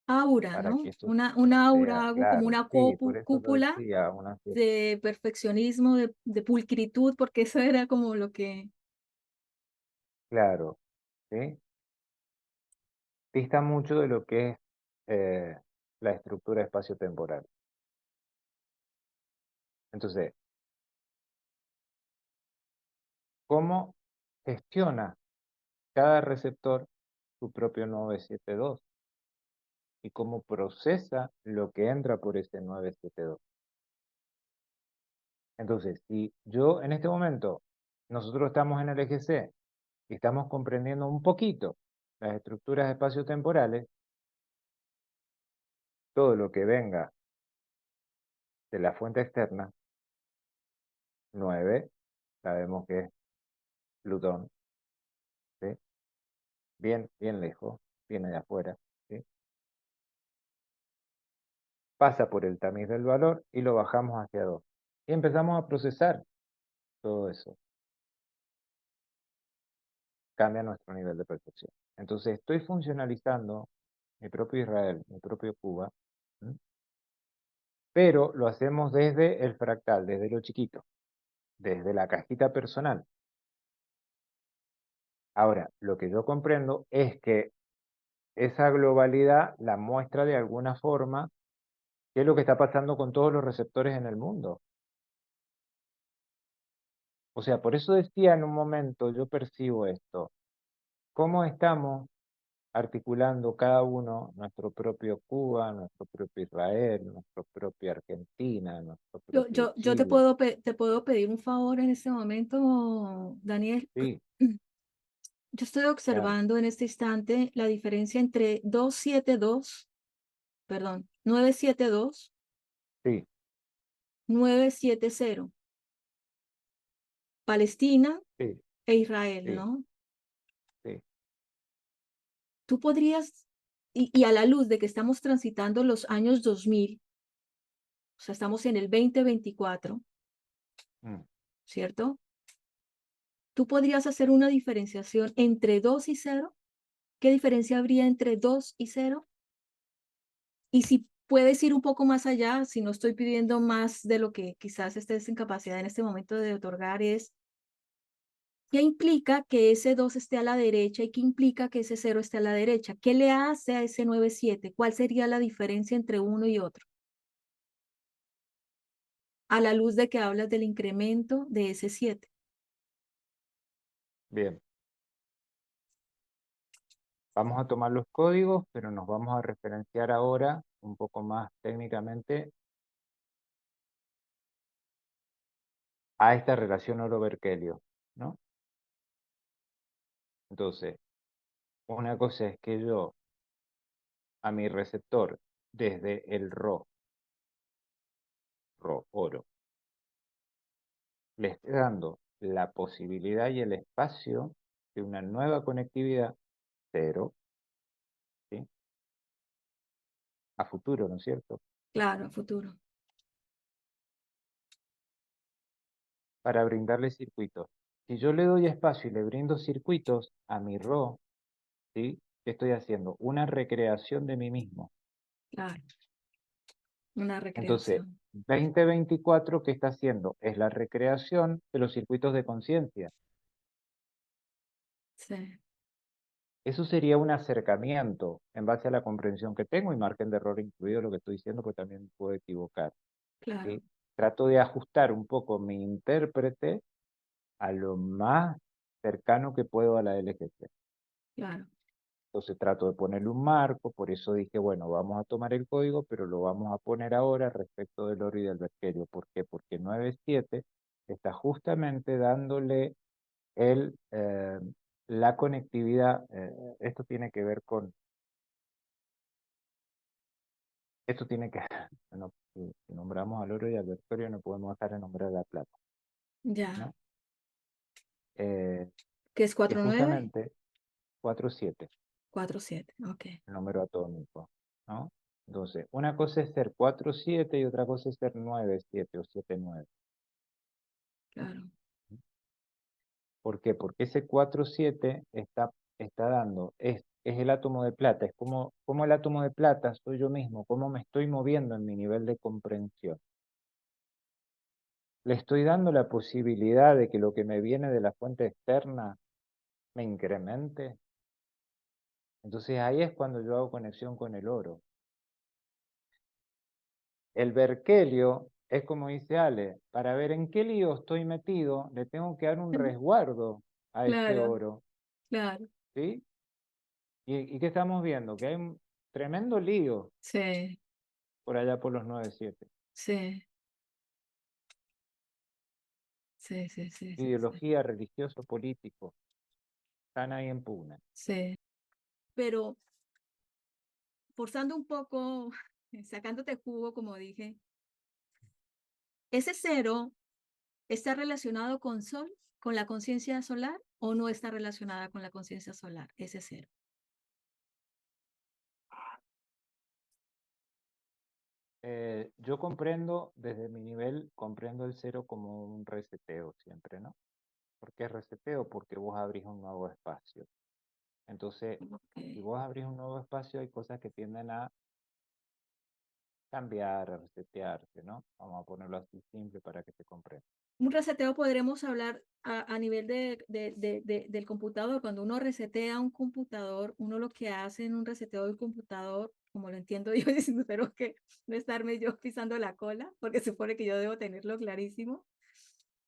Aura, para que ¿no? esto Una aura, sea algo como claro. una Sí, por eso lo cúpula decía, una cierta, de perfeccionismo, de pulcritud, porque eso era como lo que, claro, ¿sí? Dista mucho de lo que es eh, la estructura espacio-temporal. Entonces, ¿cómo gestiona cada receptor su propio 972 y cómo procesa lo que entra por ese 972? Entonces, si yo en este momento, nosotros estamos en el eje C y estamos comprendiendo un poquito las estructuras espaciotemporales, todo lo que venga de la fuente externa, 9 sabemos que es Plutón, ¿sí? Bien, bien lejos, viene de afuera, ¿sí? pasa por el tamiz del valor y lo bajamos hacia 2. Y empezamos a procesar todo eso. Cambia nuestro nivel de percepción. Entonces estoy funcionalizando mi propio Israel, mi propio Cuba, ¿m? Pero lo hacemos desde el fractal, desde lo chiquito, desde la cajita personal. Ahora, lo que yo comprendo es que esa globalidad la muestra de alguna forma qué es lo que está pasando con todos los receptores en el mundo. O sea, por eso decía en un momento, yo percibo esto, cómo estamos articulando cada uno nuestro propio Cuba, nuestro propio Israel, nuestra propia Argentina, nuestro propio Yo te Chile. te puedo pedir un favor en este momento, Daniel. Sí, Yo estoy claro, observando en este instante la diferencia entre 272, perdón, 972, sí, 970, Palestina sí, e Israel, sí, ¿no? sí. Tú podrías, y a la luz de que estamos transitando los años 2000, o sea, estamos en el 2024, Mm, ¿cierto? ¿Tú podrías hacer una diferenciación entre 2 y 0? ¿Qué diferencia habría entre 2 y 0? Y si puedes ir un poco más allá, si no estoy pidiendo más de lo que quizás estés en capacidad en este momento de otorgar, es ¿qué implica que ese 2 esté a la derecha y qué implica que ese 0 esté a la derecha? ¿Qué le hace a ese 9,7? ¿Cuál sería la diferencia entre uno y otro? A la luz de que hablas del incremento de ese 7. bien, vamos a tomar los códigos, pero nos vamos a referenciar ahora un poco más técnicamente a esta relación oro-berkelio, ¿no? Entonces, una cosa es que yo a mi receptor desde el oro, le esté dando la posibilidad y el espacio de una nueva conectividad cero, ¿sí? A futuro, ¿no es cierto? Claro, a futuro. Para brindarle circuitos. Si yo le doy espacio y le brindo circuitos a mi ¿sí? ¿Qué estoy haciendo? Una recreación de mí mismo. Claro, una Entonces, recreación. 2024, ¿qué está haciendo? Es la recreación de los circuitos de conciencia. Sí, Eso sería un acercamiento en base a la comprensión que tengo y margen de error incluido lo que estoy diciendo, pues también me puedo equivocar. claro, ¿Sí? Trato de ajustar un poco mi intérprete a lo más cercano que puedo a la LGC. claro. Entonces trato de ponerle un marco, por eso dije, bueno, vamos a tomar el código, pero lo vamos a poner ahora respecto del oro y del berkelio. ¿Por qué? Porque 9.7 está justamente dándole el, la conectividad. Esto tiene que ver con, esto tiene que, bueno, si nombramos al oro y al berkelio no podemos dejar de nombrar a la plata, Ya. ¿no? Eh, ¿Qué es es 4,9? justamente 4.7. 4,7. Ok, El número atómico, ¿no? Entonces, una cosa es ser 4,7 y otra cosa es ser 9,7 o 7,9. claro. ¿Por qué? Porque ese 4,7 está dando, es el átomo de plata, es como el átomo de plata soy yo mismo, cómo me estoy moviendo en mi nivel de comprensión. Le estoy dando la posibilidad de que lo que me viene de la fuente externa me incremente. Entonces ahí es cuando yo hago conexión con el oro. El berkelio es como dice Ale, para ver en qué lío estoy metido, le tengo que dar un resguardo a este Claro, oro, claro. ¿sí? ¿Y qué estamos viendo? Que hay un tremendo lío Sí, por allá por los 9-7. sí, sí, sí, sí, sí, sí. Ideología religioso político, están ahí en pugna. Sí. Pero forzando un poco, sacándote jugo, como dije, ¿ese 0 está relacionado con Sol, con la conciencia solar, o no está relacionada con la conciencia solar, ese 0? Yo comprendo, desde mi nivel, comprendo el cero como un reseteo siempre, ¿no? ¿Por qué reseteo? Porque vos abrís un nuevo espacio. Entonces, si Ok. vos abrís un nuevo espacio, hay cosas que tienden a cambiar, a resetearse, ¿no? Vamos a ponerlo así simple para que se comprenda. Un reseteo podremos hablar a nivel del computador. Cuando uno resetea un computador, uno lo que hace en un reseteo del computador, como lo entiendo yo, diciendo, espero que no estarme yo pisando la cola, porque se supone que yo debo tenerlo clarísimo.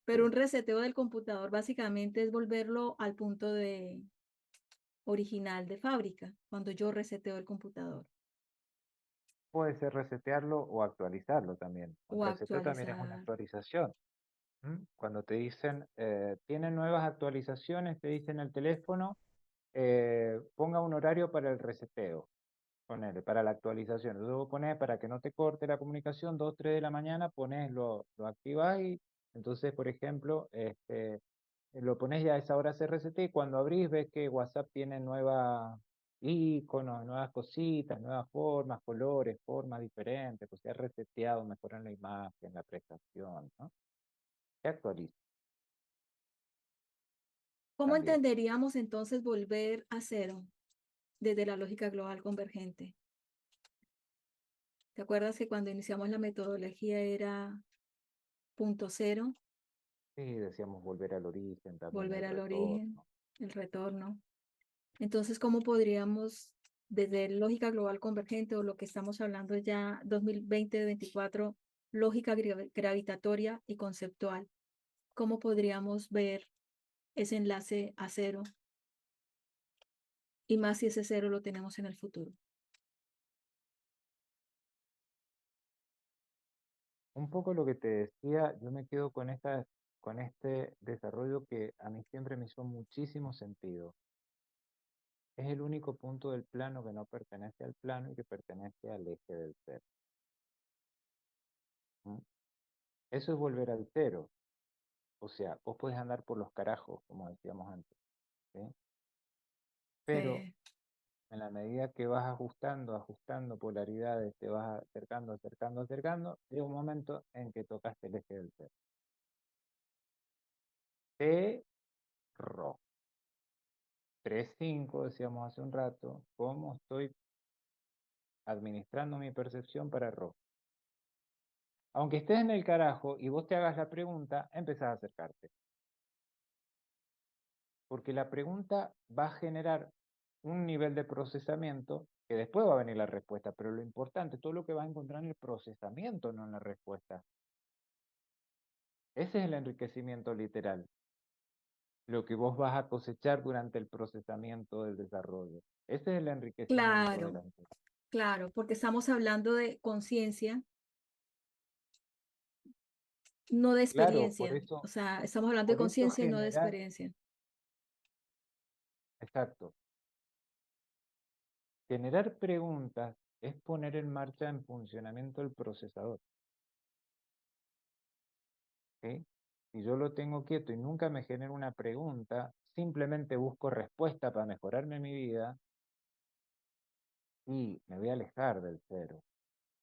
Pero un Sí. reseteo del computador básicamente es volverlo al punto de original de fábrica, cuando yo reseteo el computador Puede ser resetearlo o actualizarlo también. Un o reseteo también es una actualizar. actualización. Cuando te dicen, tienen nuevas actualizaciones, te dicen el teléfono, ponga un horario para el reseteo, ponele, para la actualización. Luego pones para que no te corte la comunicación, 2 3 de la mañana, pones, lo activas y entonces, por ejemplo, lo pones ya a esa hora se resetea y cuando abrís ves que WhatsApp tiene nuevas iconos, nuevas cositas, nuevas formas, colores, formas diferentes, pues se ha reseteado, mejoran la imagen, la prestación, ¿no? Se actualiza ¿Cómo también. entenderíamos entonces volver a cero desde la lógica global convergente? ¿Te acuerdas que cuando iniciamos la metodología era punto cero, Sí, decíamos volver al origen, también el volver al origen, retorno. el retorno? Entonces, ¿cómo podríamos, desde lógica global convergente o lo que estamos hablando ya 2020-2024, lógica gravitatoria y conceptual, cómo podríamos ver ese enlace a cero y más si ese cero lo tenemos en el futuro? Un poco lo que te decía, yo me quedo con este desarrollo que a mí siempre me hizo muchísimo sentido. Es el único punto del plano que no pertenece al plano y que pertenece al eje del ser. ¿Mm? Eso es volver al cero. O sea, vos podés andar por los carajos, como decíamos antes, ¿sí? Pero Sí, en la medida que vas ajustando, ajustando polaridades, te vas acercando, acercando, acercando, llega un momento en que tocaste el eje del ser. Cerró. 3-5 decíamos hace un rato, cómo estoy administrando mi percepción para Ro. Aunque estés en el carajo y vos te hagas la pregunta, empezás a acercarte. Porque la pregunta va a generar un nivel de procesamiento que después va a venir la respuesta, pero lo importante, todo lo que vas a encontrar en el procesamiento, no en la respuesta. Ese es el enriquecimiento literal, lo que vos vas a cosechar durante el procesamiento del desarrollo. Ese es el enriquecimiento de claro, la... claro, porque estamos hablando de conciencia, no de Claro, experiencia. O sea, estamos hablando de por eso conciencia y no de generar, experiencia. exacto, generar preguntas es poner en marcha, en funcionamiento el procesador. ¿Sí? Si yo lo tengo quieto y nunca me genero una pregunta, simplemente busco respuesta para mejorarme mi vida y me voy a alejar del cero.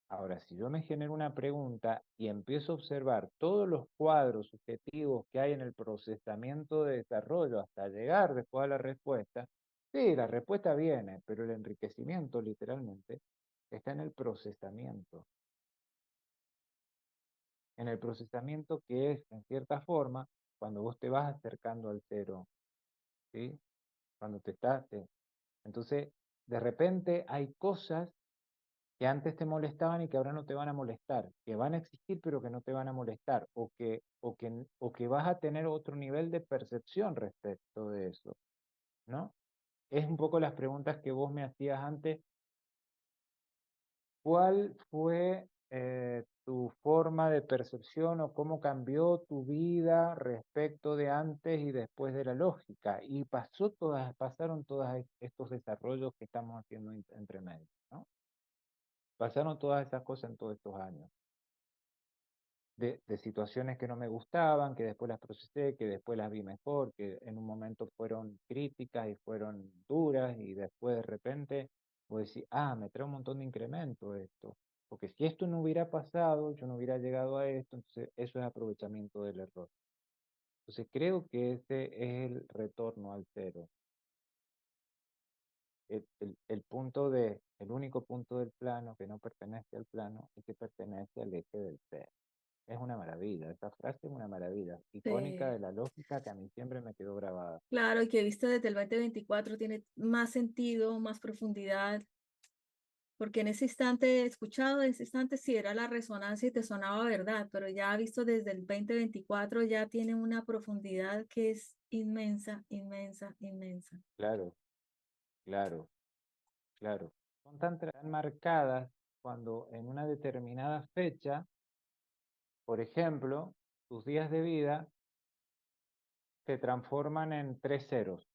Ahora, si yo me genero una pregunta y empiezo a observar todos los cuadros subjetivos que hay en el procesamiento de desarrollo hasta llegar después a la respuesta, sí, la respuesta viene, pero el enriquecimiento literalmente está en el procesamiento que es, en cierta forma, cuando vos te vas acercando al cero, ¿sí? Cuando te estás... Entonces, de repente hay cosas que antes te molestaban y que ahora no te van a molestar, que van a existir pero que no te van a molestar, o que vas a tener otro nivel de percepción respecto de eso, ¿no? Es un poco las preguntas que vos me hacías antes. ¿Cuál fue tu forma de percepción o cómo cambió tu vida respecto de antes y después de la lógica? Y pasaron todos estos desarrollos que estamos haciendo entre medio, ¿no? Pasaron todas esas cosas en todos estos años. De situaciones que no me gustaban, que después las procesé, que después las vi mejor, que en un momento fueron críticas y fueron duras y después de repente vos decís, ah, me trae un montón de incremento esto. Porque si esto no hubiera pasado, yo no hubiera llegado a esto, entonces eso es aprovechamiento del error. Entonces creo que ese es el retorno al cero. El único punto del plano que no pertenece al plano y que pertenece al eje del ser. Es una maravilla, esta frase es una maravilla, icónica Sí. de la lógica que a mí siempre me quedó grabada. Claro, y que viste desde el 2024 tiene más sentido, más profundidad, porque en ese instante, escuchado, en ese instante sí era la resonancia y te sonaba verdad, pero ya visto desde el 2024 ya tiene una profundidad que es inmensa, inmensa, inmensa. Claro, claro, claro. Son tan marcadas cuando en una determinada fecha, por ejemplo, tus días de vida se transforman en 3 ceros.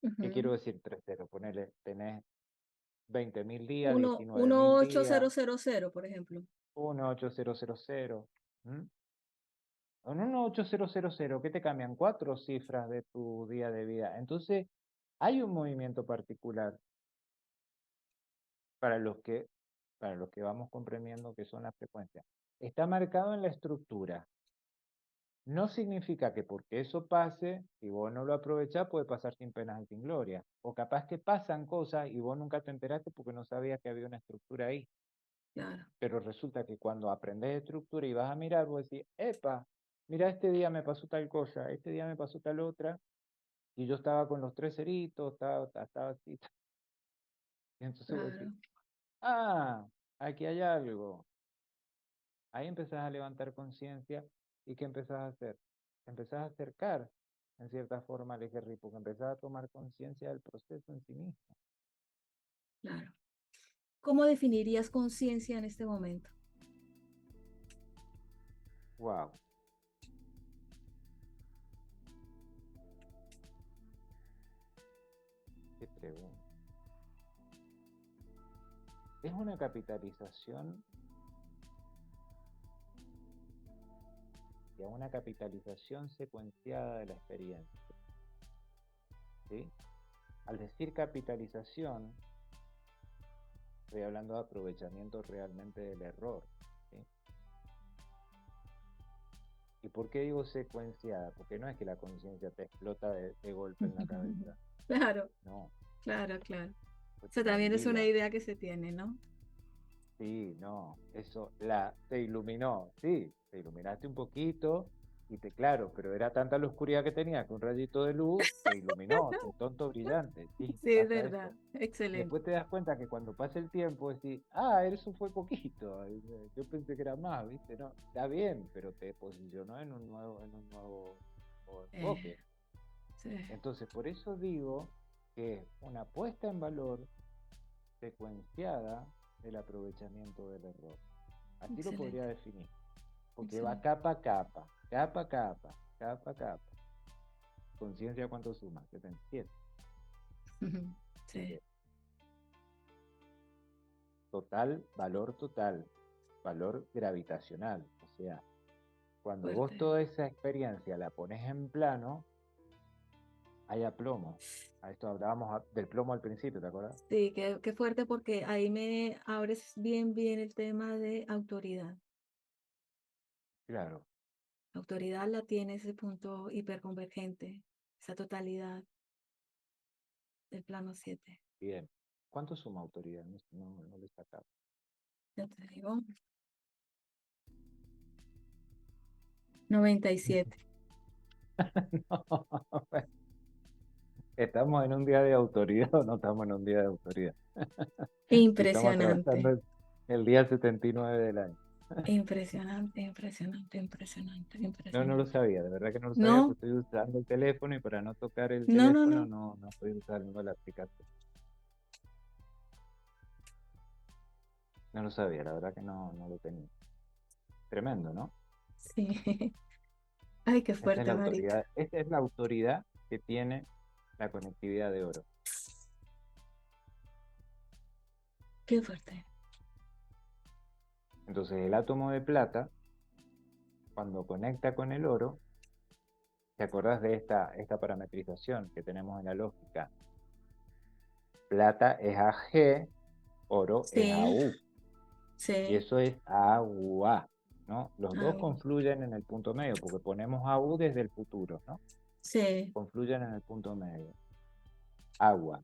¿Qué quiero Ujú. decir 3 ceros? Ponerle, tenés 20.000 días, Uno, 19.000 días, 18000, por ejemplo. 18000. ¿M? En un 8000, ¿qué te cambian? 4 cifras de tu día de vida. Entonces, hay un movimiento particular para los que, para los que vamos comprendiendo que son las frecuencias. Está marcado en la estructura. No significa que porque eso pase, si vos no lo aprovechás, puede pasar sin penas y sin gloria. O capaz que pasan cosas y vos nunca te enteraste porque no sabías que había una estructura ahí. Claro, Pero resulta que cuando aprendes estructura y vas a mirar, vos decís, epa, mira, este día me pasó tal cosa, este día me pasó tal otra, y yo estaba con los 3 ceritos, estaba así. Y entonces vos decís, claro, ah, aquí hay algo. Ahí empezás a levantar conciencia y ¿qué empezás a hacer? Te empezás a acercar en cierta forma al eje RI, porque empezás a tomar conciencia del proceso en sí mismo. claro. ¿Cómo definirías conciencia en este momento? Wow, qué pregunta. Es una capitalización y a una capitalización secuenciada de la experiencia. ¿Sí? Al decir capitalización, estoy hablando de aprovechamiento realmente del error. ¿Sí? ¿Y por qué digo secuenciada? Porque no es que la conciencia te explota de golpe en la cabeza. Claro, No, claro, claro. fue Eso también es una tranquila. idea que se tiene, ¿no? Sí, no, eso te iluminó, sí, te iluminaste un poquito claro, pero era tanta la oscuridad que tenía que un rayito de luz te iluminó, un tonto brillante, sí, Sí, es pasa verdad. eso. Y Excelente. después te das cuenta que cuando pasa el tiempo decís, ah, eso fue poquito, yo pensé que era más, ¿viste? No, está bien, pero te posicionó en un nuevo Eh, enfoque. sí, Entonces, por eso digo que es una puesta en valor secuenciada del aprovechamiento del error. Así lo podría excelente, definir, porque va excelente. capa a capa, capa a capa, capa a capa. Conciencia, ¿cuánto suma? 77. Ujú. Así Sí, que total, valor gravitacional. O sea, cuando vos fuerte. toda esa experiencia la pones en plano, hay aplomo. A esto hablábamos del plomo al principio, ¿te acuerdas? Sí, qué fuerte porque ahí me abres bien, bien el tema de autoridad. Claro, La autoridad la tiene ese punto hiperconvergente, esa totalidad del plano 7. bien. ¿Cuánto suma autoridad? No, no le sacaba. Ya te digo, 97. ¿Estamos en un día de autoridad o no estamos en un día de autoridad? Si estamos atravesando Impresionante, el día 79 del año. impresionante, impresionante, impresionante, No, no lo impresionante. sabía, de verdad que no lo sabía, No, pues estoy usando el teléfono y para no tocar el no, no, teléfono no. no estoy usando la aplicación. No lo sabía, la verdad que no lo tenía. Tremendo, ¿no? Sí. Ay, qué Esta es la fuerte, marica. autoridad, esta es la autoridad que tiene la conectividad de oro. Qué fuerte. Entonces el átomo de plata, cuando conecta con el oro, ¿te acordás de esta parametrización que tenemos en la lógica? Plata es AG, oro es Sí, AU. y sí, eso es agua, ¿no? Los dos agua, confluyen en el punto medio, porque ponemos AU desde el futuro, ¿no? sí, Confluyen en el punto medio. Agua.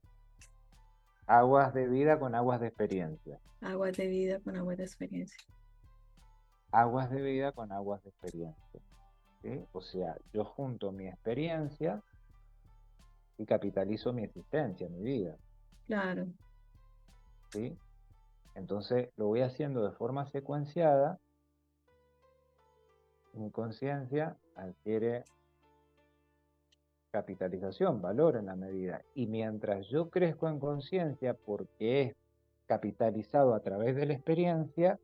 Aguas de vida con aguas de experiencia. agua de vida con agua de experiencia. Aguas de vida con aguas de experiencia. ¿Sí? O sea, yo junto mi experiencia y capitalizo mi existencia, mi vida. Claro, ¿Sí? Entonces lo voy haciendo de forma secuenciada, mi conciencia adquiere capitalización, valor en la medida. Y mientras yo crezco en conciencia porque es capitalizado a través de la experiencia,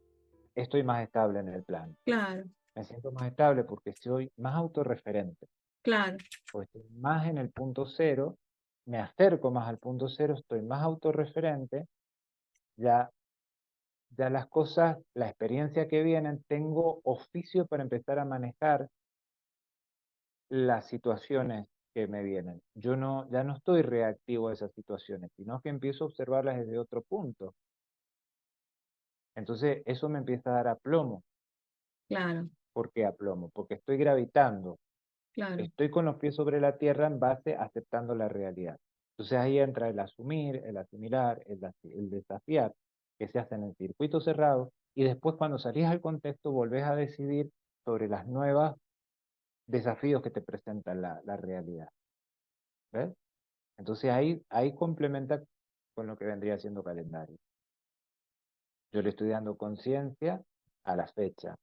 estoy más estable en el plan. claro, Me siento más estable porque soy más autorreferente, claro, porque estoy más en el punto cero, me acerco más al punto cero, estoy más autorreferente, ya, ya las cosas, la experiencia que vienen, tengo oficio para empezar a manejar las situaciones que me vienen. Yo no, ya no estoy reactivo a esas situaciones, sino que empiezo a observarlas desde otro punto. Entonces eso me empieza a dar aplomo. claro, ¿Por qué aplomo? Porque estoy gravitando, claro, estoy con los pies sobre la tierra en base aceptando la realidad. Entonces ahí entra el asumir, el asimilar, el desafiar, que se hacen en circuito cerrado, y después cuando salís al contexto volvés a decidir sobre las nuevas desafíos que te presenta la realidad. ¿Ves? Entonces ahí complementa con lo que vendría siendo calendario. Yo le estoy dando conciencia a la fecha,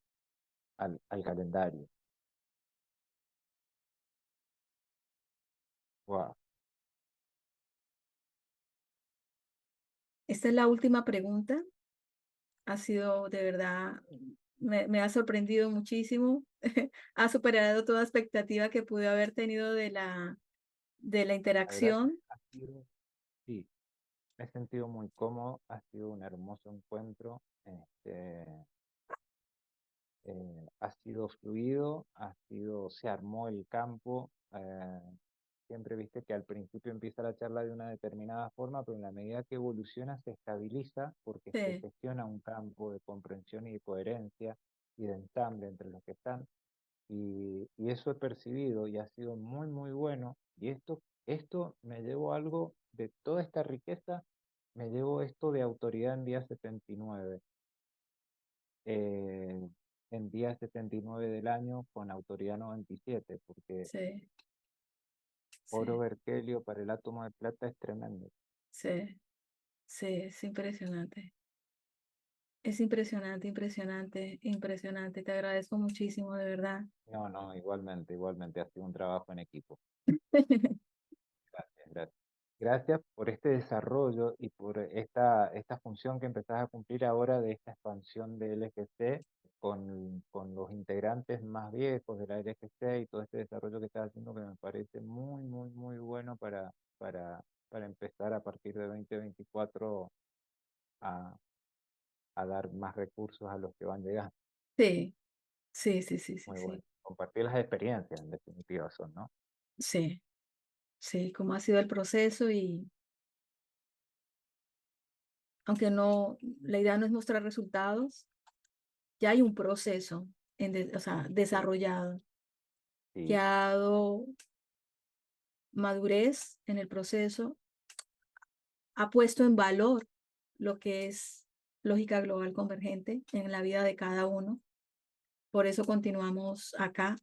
al calendario. Wow. esta es la última pregunta. Ha sido de verdad, me ha sorprendido muchísimo. Ha superado toda expectativa que pude haber tenido de la La verdad que interacción. ha sido, sí, me he sentido muy cómodo, ha sido un hermoso encuentro, ha sido fluido, se armó el campo. Siempre viste que al principio empieza la charla de una determinada forma, pero en la medida que evoluciona se estabiliza porque se Sí, gestiona un campo de comprensión y de coherencia y de ensamble entre los que están. Y eso he percibido y ha sido muy, muy bueno. Y esto me llevó algo de toda esta riqueza, me llevó esto de autoridad en día 79, eh, en día 79 del año con autoridad 97, porque sí, oro sí, berkelio para el átomo de plata es tremendo. sí, sí, es impresionante. Es impresionante, impresionante, impresionante. Te agradezco muchísimo, de verdad. No, no, igualmente, igualmente, ha sido un trabajo en equipo. Gracias, gracias. Gracias por este desarrollo y por esta función que empezás a cumplir ahora de esta expansión de LGC con los integrantes más viejos de la LGC y todo este desarrollo que estás haciendo que me parece muy, muy, muy bueno para empezar a partir de 2024 a, a dar más recursos a los que van llegando. Sí, sí, sí, sí, sí, Muy sí, bueno. Compartir las experiencias, en definitiva, son, ¿no? sí, sí, cómo ha sido el proceso y aunque no, la idea no es mostrar resultados, ya hay un proceso o sea, Sí, desarrollado que sí, ha dado madurez en el proceso, ha puesto en valor lo que es lógica global convergente en la vida de cada uno. Por eso continuamos acá.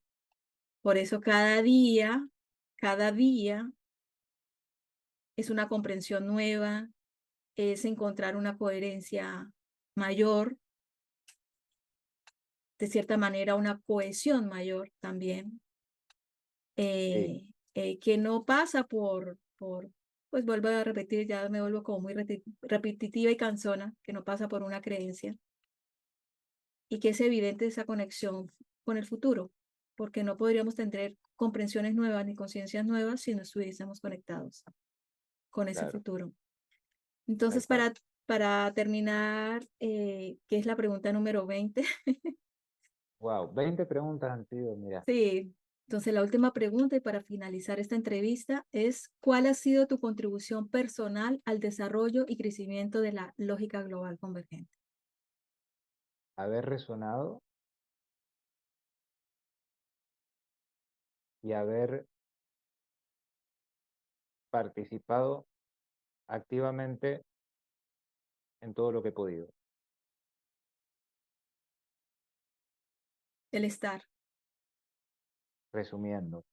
Por eso cada día es una comprensión nueva, es encontrar una coherencia mayor, de cierta manera una cohesión mayor también, sí, que no pasa pues vuelvo a repetir, ya me vuelvo como muy repetitiva y cansona, que no pasa por una creencia y que es evidente esa conexión con el futuro, porque no podríamos tener comprensiones nuevas ni conciencias nuevas si no estuviésemos conectados con ese claro, futuro. tal Entonces, cual. para terminar, que es la pregunta número 20. Wow, 20 preguntas han sido, mira. Sí, entonces la última pregunta y para finalizar esta entrevista es, ¿cuál ha sido tu contribución personal al desarrollo y crecimiento de la lógica global convergente? haber resonado y haber participado activamente en todo lo que he podido. El estar, Resumiendo,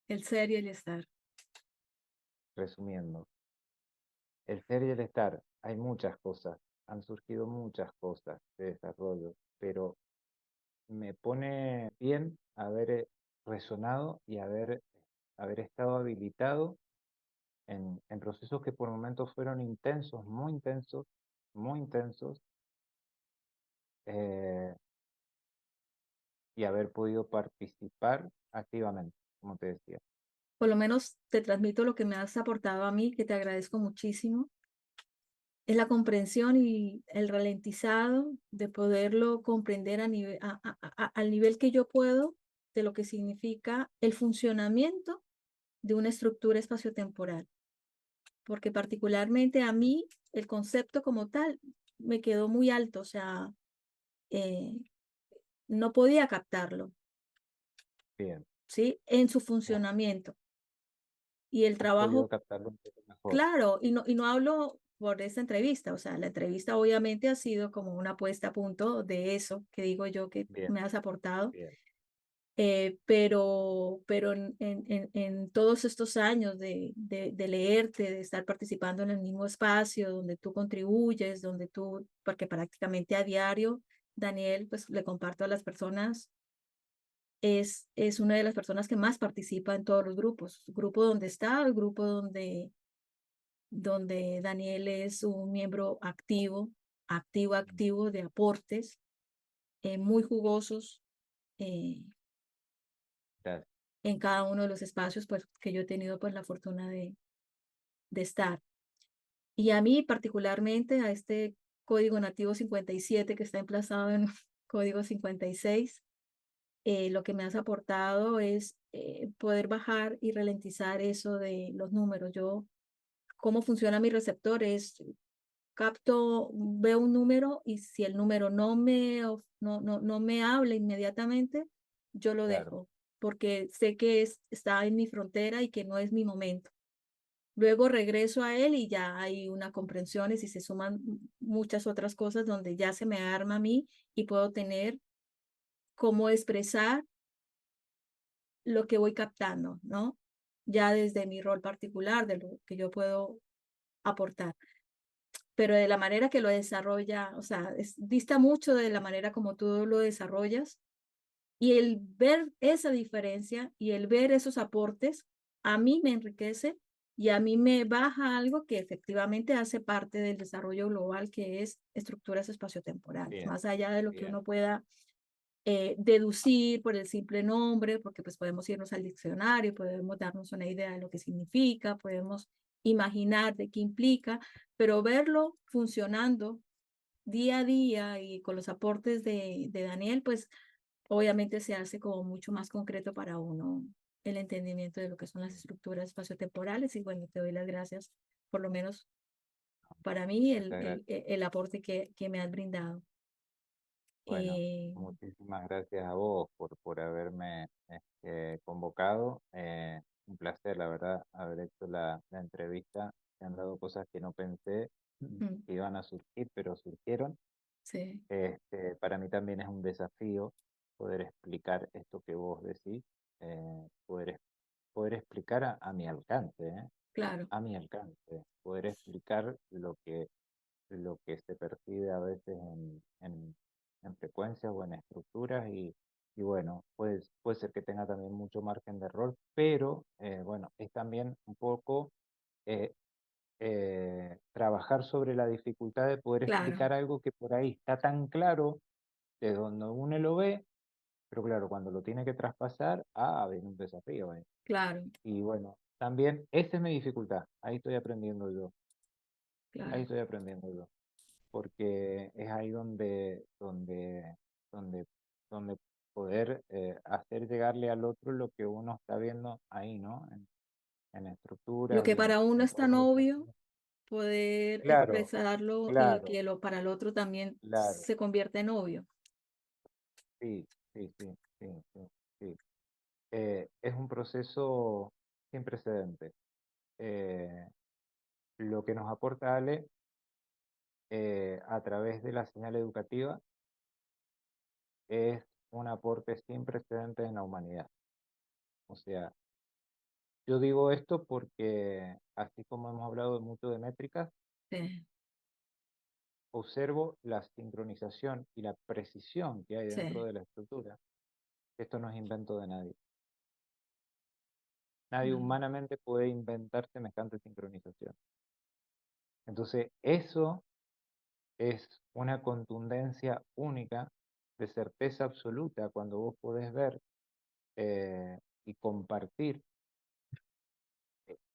el ser y el estar. resumiendo, el ser y el estar, hay muchas cosas, han surgido muchas cosas de desarrollo, pero me pone bien haber resonado y haber estado habilitado en procesos que por momentos fueron intensos, muy intensos, eh, y haber podido participar activamente, como te decía. Por lo menos te transmito lo que me has aportado a mí, que te agradezco muchísimo. Es la comprensión y el ralentizado de poderlo comprender al nivel que yo puedo de lo que significa el funcionamiento de una estructura espaciotemporal. Porque particularmente a mí el concepto como tal me quedó muy alto, o sea, eh, no podía captarlo, Bien, ¿sí? En su ya, funcionamiento. Y el has podido trabajo, captarlo un poco mejor. claro, y no hablo por esta entrevista, o sea, la entrevista obviamente ha sido como una puesta a punto de eso que digo yo que Bien, me has aportado, bien, pero en todos estos años de leerte, de estar participando en el mismo espacio donde tú contribuyes, donde tú, porque prácticamente a diario, Daniel, pues le comparto a las personas, es una de las personas que más participa en todos los grupos, grupo donde está, el grupo donde Daniel es un miembro activo, mm, activo de aportes, muy jugosos eh, gracias, en cada uno de los espacios pues, que yo he tenido pues, la fortuna de estar. Y a mí particularmente, a este código nativo 57 que está emplazado en código 56, lo que me has aportado es poder bajar y ralentizar eso de los números. Yo, cómo funciona mi receptor es capto, veo un número y si el número no me habla inmediatamente, yo lo claro, dejo, porque sé que está en mi frontera y que no es mi momento. Luego regreso a él y ya hay una comprensión y si se suman muchas otras cosas donde ya se me arma a mí y puedo tener cómo expresar lo que voy captando, ¿no? Ya desde mi rol particular, de lo que yo puedo aportar. Pero de la manera que lo desarrolla, o sea, dista mucho de la manera como tú lo desarrollas y el ver esa diferencia y el ver esos aportes, a mí me enriquece y a mí me baja algo que efectivamente hace parte del desarrollo global, que es estructuras espaciotemporales, bien, más allá de lo que bien, uno pueda deducir por el simple nombre, porque pues podemos irnos al diccionario, podemos darnos una idea de lo que significa, podemos imaginar de qué implica, pero verlo funcionando día a día y con los aportes de Daniel, pues obviamente se hace como mucho más concreto para uno el entendimiento de lo que son las bien, estructuras espaciotemporales y bueno, te doy las gracias, por lo menos para mí, muchas gracias. el aporte que me has brindado. Bueno, Eh, muchísimas gracias a vos por haberme convocado. Un placer, la verdad, haber hecho la entrevista. Se han dado cosas que no pensé mm, que iban a surgir, pero surgieron. sí, Para mí también es un desafío poder explicar esto que vos decís, poder explicar a mi alcance, claro, a mi alcance, poder explicar lo que se percibe a veces en frecuencias o en estructuras y bueno, puede ser que tenga también mucho margen de error, pero bueno, es también un poco eh, trabajar sobre la dificultad de poder claro, explicar algo que por ahí está tan claro de donde uno lo ve, pero claro, cuando lo tiene que traspasar, viene un desafío. claro, Y bueno, también esa es mi dificultad, ahí estoy aprendiendo yo, ahí claro. estoy aprendiendo yo. Porque es ahí donde, donde poder hacer llegarle al otro lo que uno está viendo ahí, ¿no? En Lo estructuras que para uno en es todos tan los obvio, desafíos. poder Claro, expresarlo y claro, que para el otro también claro. se convierta en obvio. Sí, sí, sí, sí, sí, sí. Es un proceso sin precedentes. Eh, lo que nos aporta Ale a través de la señal educativa es un aporte sin precedentes en la humanidad. O sea, yo digo esto porque, así como hemos hablado mucho de métricas, Sí, observo la sincronización y la precisión que hay dentro sí. de la estructura. Esto no es invento de nadie. Nadie Mm, humanamente puede inventar semejante sincronización. Entonces, eso es una contundencia única de certeza absoluta cuando vos podés ver y compartir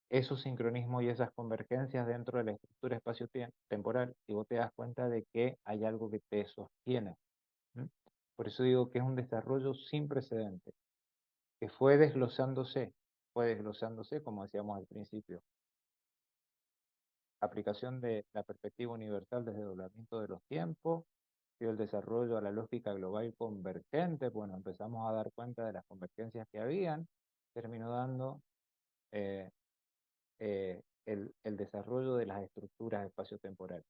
esos sincronismos y esas convergencias dentro de la estructura espacio-temporal y vos te das cuenta de que hay algo que te sostiene. ¿M? Por eso digo que es un desarrollo sin precedentes, que fue desglosándose, como decíamos al principio, aplicación de la perspectiva universal desde el doblamiento de los tiempos, y el desarrollo a la lógica global convergente, bueno, empezamos a dar cuenta de las convergencias que habían, terminó dando eh, el desarrollo de las estructuras espaciotemporales.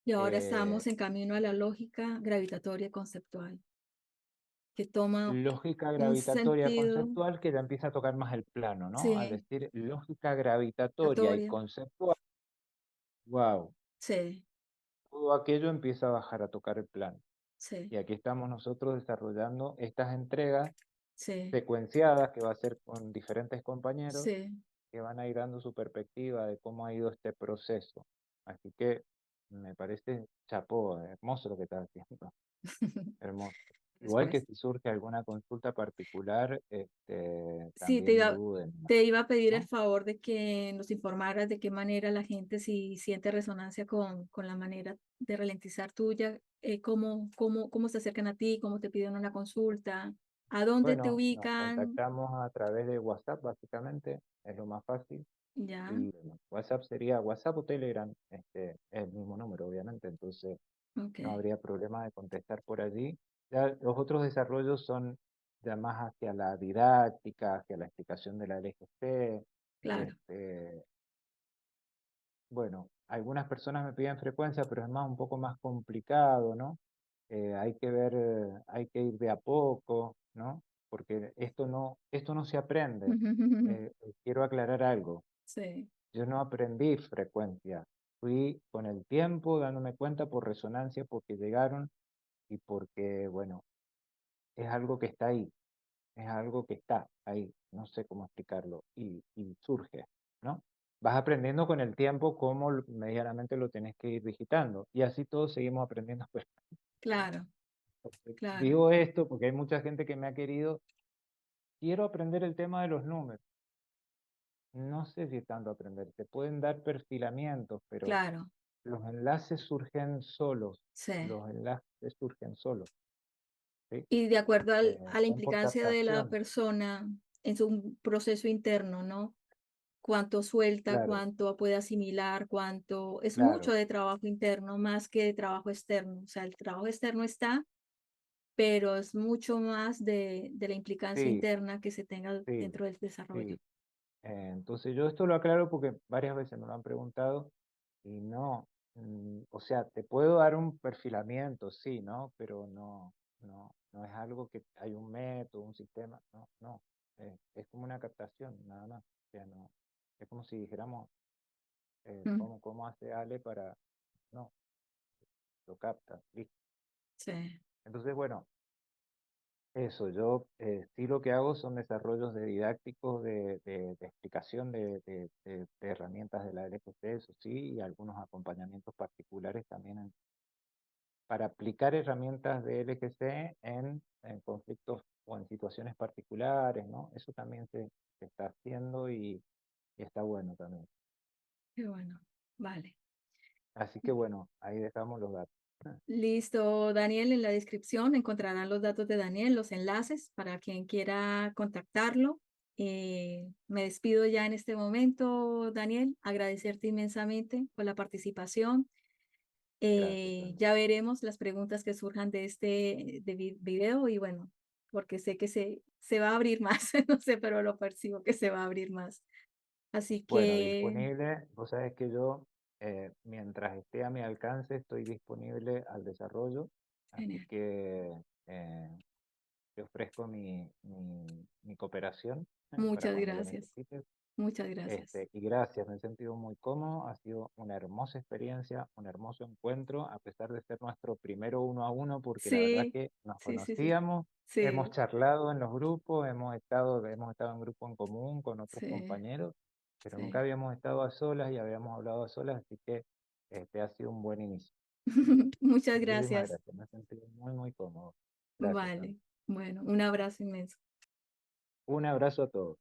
Y ahora Eh, estamos en camino a la lógica gravitatoria conceptual, que toma lógica un gravitatoria sentido, conceptual que ya empieza a tocar más el plano, ¿no? Al sí, decir lógica gravitatoria y gravitatoria, conceptual, wow, sí, todo aquello empieza a bajar a tocar el plano. sí, Y aquí estamos nosotros desarrollando estas entregas sí, secuenciadas que va a ser con diferentes compañeros sí. que van a ir dando su perspectiva de cómo ha ido este proceso. Así que me parece chapó, hermoso lo que estás haciendo, hermoso. Igual que Después. si surge alguna consulta particular, Sí, también no duden, te iba a pedir el ¿no? favor de que nos informaras de qué manera la gente, si siente resonancia con la manera de ralentizar tuya, cómo se acercan a ti, cómo te piden una consulta, a dónde te Bueno, nos ubican, contactamos a través de WhatsApp, básicamente, es lo más fácil. ya, Y bueno, WhatsApp sería WhatsApp o Telegram, es el mismo número, obviamente, entonces ok, no habría problema de contestar por allí. Ya los otros desarrollos son ya más hacia la didáctica, hacia la explicación de la LGC. claro. Este, bueno, algunas personas me piden frecuencia, pero es más un poco más complicado, ¿no? Hay que ver, hay que ir de a poco, ¿no? Porque esto no se aprende. Quiero aclarar algo. Sí, Yo no aprendí frecuencia. Fui con el tiempo dándome cuenta por resonancia, porque llegaron y porque, bueno, es algo que está ahí, es algo que está ahí, no sé cómo explicarlo, y surge, ¿no? Vas aprendiendo con el tiempo cómo medianamente lo tenés que ir digitando, y así todos seguimos aprendiendo. Pues, claro, claro. digo esto porque hay mucha gente que me ha querido, quiero aprender el tema de los números. No sé si es tanto aprender, te pueden dar perfilamientos, pero Claro, los enlaces surgen solos, sí. los enlaces surgen solos, ¿sí? Y de acuerdo a la Son por implicancia de la captación, persona en su proceso interno, ¿no? Cuánto suelta, claro, cuánto puede asimilar, cuánto, es mucho claro, de trabajo interno más que de trabajo externo. O sea, el trabajo externo está, pero es mucho más de la implicancia sí, interna que se tenga sí, dentro del desarrollo. sí. Entonces yo esto lo aclaro porque varias veces me lo han preguntado y no, o sea, te puedo dar un perfilamiento, sí, ¿no? Pero no es algo que hay un método, un sistema, no, no. Es como una captación, nada más. O sea, no, es como si dijéramos, Mm, ¿cómo hace Ale para, no, lo capta, listo. sí, Entonces, bueno, eso, yo sí lo que hago son desarrollos de didácticos, de explicación de herramientas de la LGC, eso sí, y algunos acompañamientos particulares también para aplicar herramientas de LGC en conflictos o en situaciones particulares, ¿no? Eso también se está haciendo y está bueno también. qué bueno. Vale. Así que bueno, ahí dejamos los datos. Listo, Daniel, en la descripción encontrarán los datos de Daniel, los enlaces para quien quiera contactarlo. Me despido ya en este momento, Daniel, agradecerte inmensamente por la participación. Gracias, Sonia. Ya veremos las preguntas que surjan de video y bueno, porque sé que se va a abrir más, no sé, pero lo percibo que se va a abrir más. Así Bueno, que, disponible, vos sabés que yo, mientras esté a mi alcance, estoy disponible al desarrollo, así genial. que te ofrezco mi cooperación para Muchas cuando lo gracias. necesites. Muchas gracias. Y gracias, me he sentido muy cómodo, ha sido una hermosa experiencia, un hermoso encuentro, a pesar de ser nuestro primero uno a uno, porque la verdad Sí, que nos sí, sí, sí, conocíamos, hemos sí, charlado en los grupos, hemos estado en grupo en común con otros sí, compañeros, pero nunca sí. habíamos estado a solas y habíamos hablado a solas, así que ha sido un buen inicio. Muchas Muchísimas gracias. gracias, me he sentido muy, muy cómodo. Gracias, Sonia. Vale. Bueno, un abrazo inmenso. Un abrazo a todos.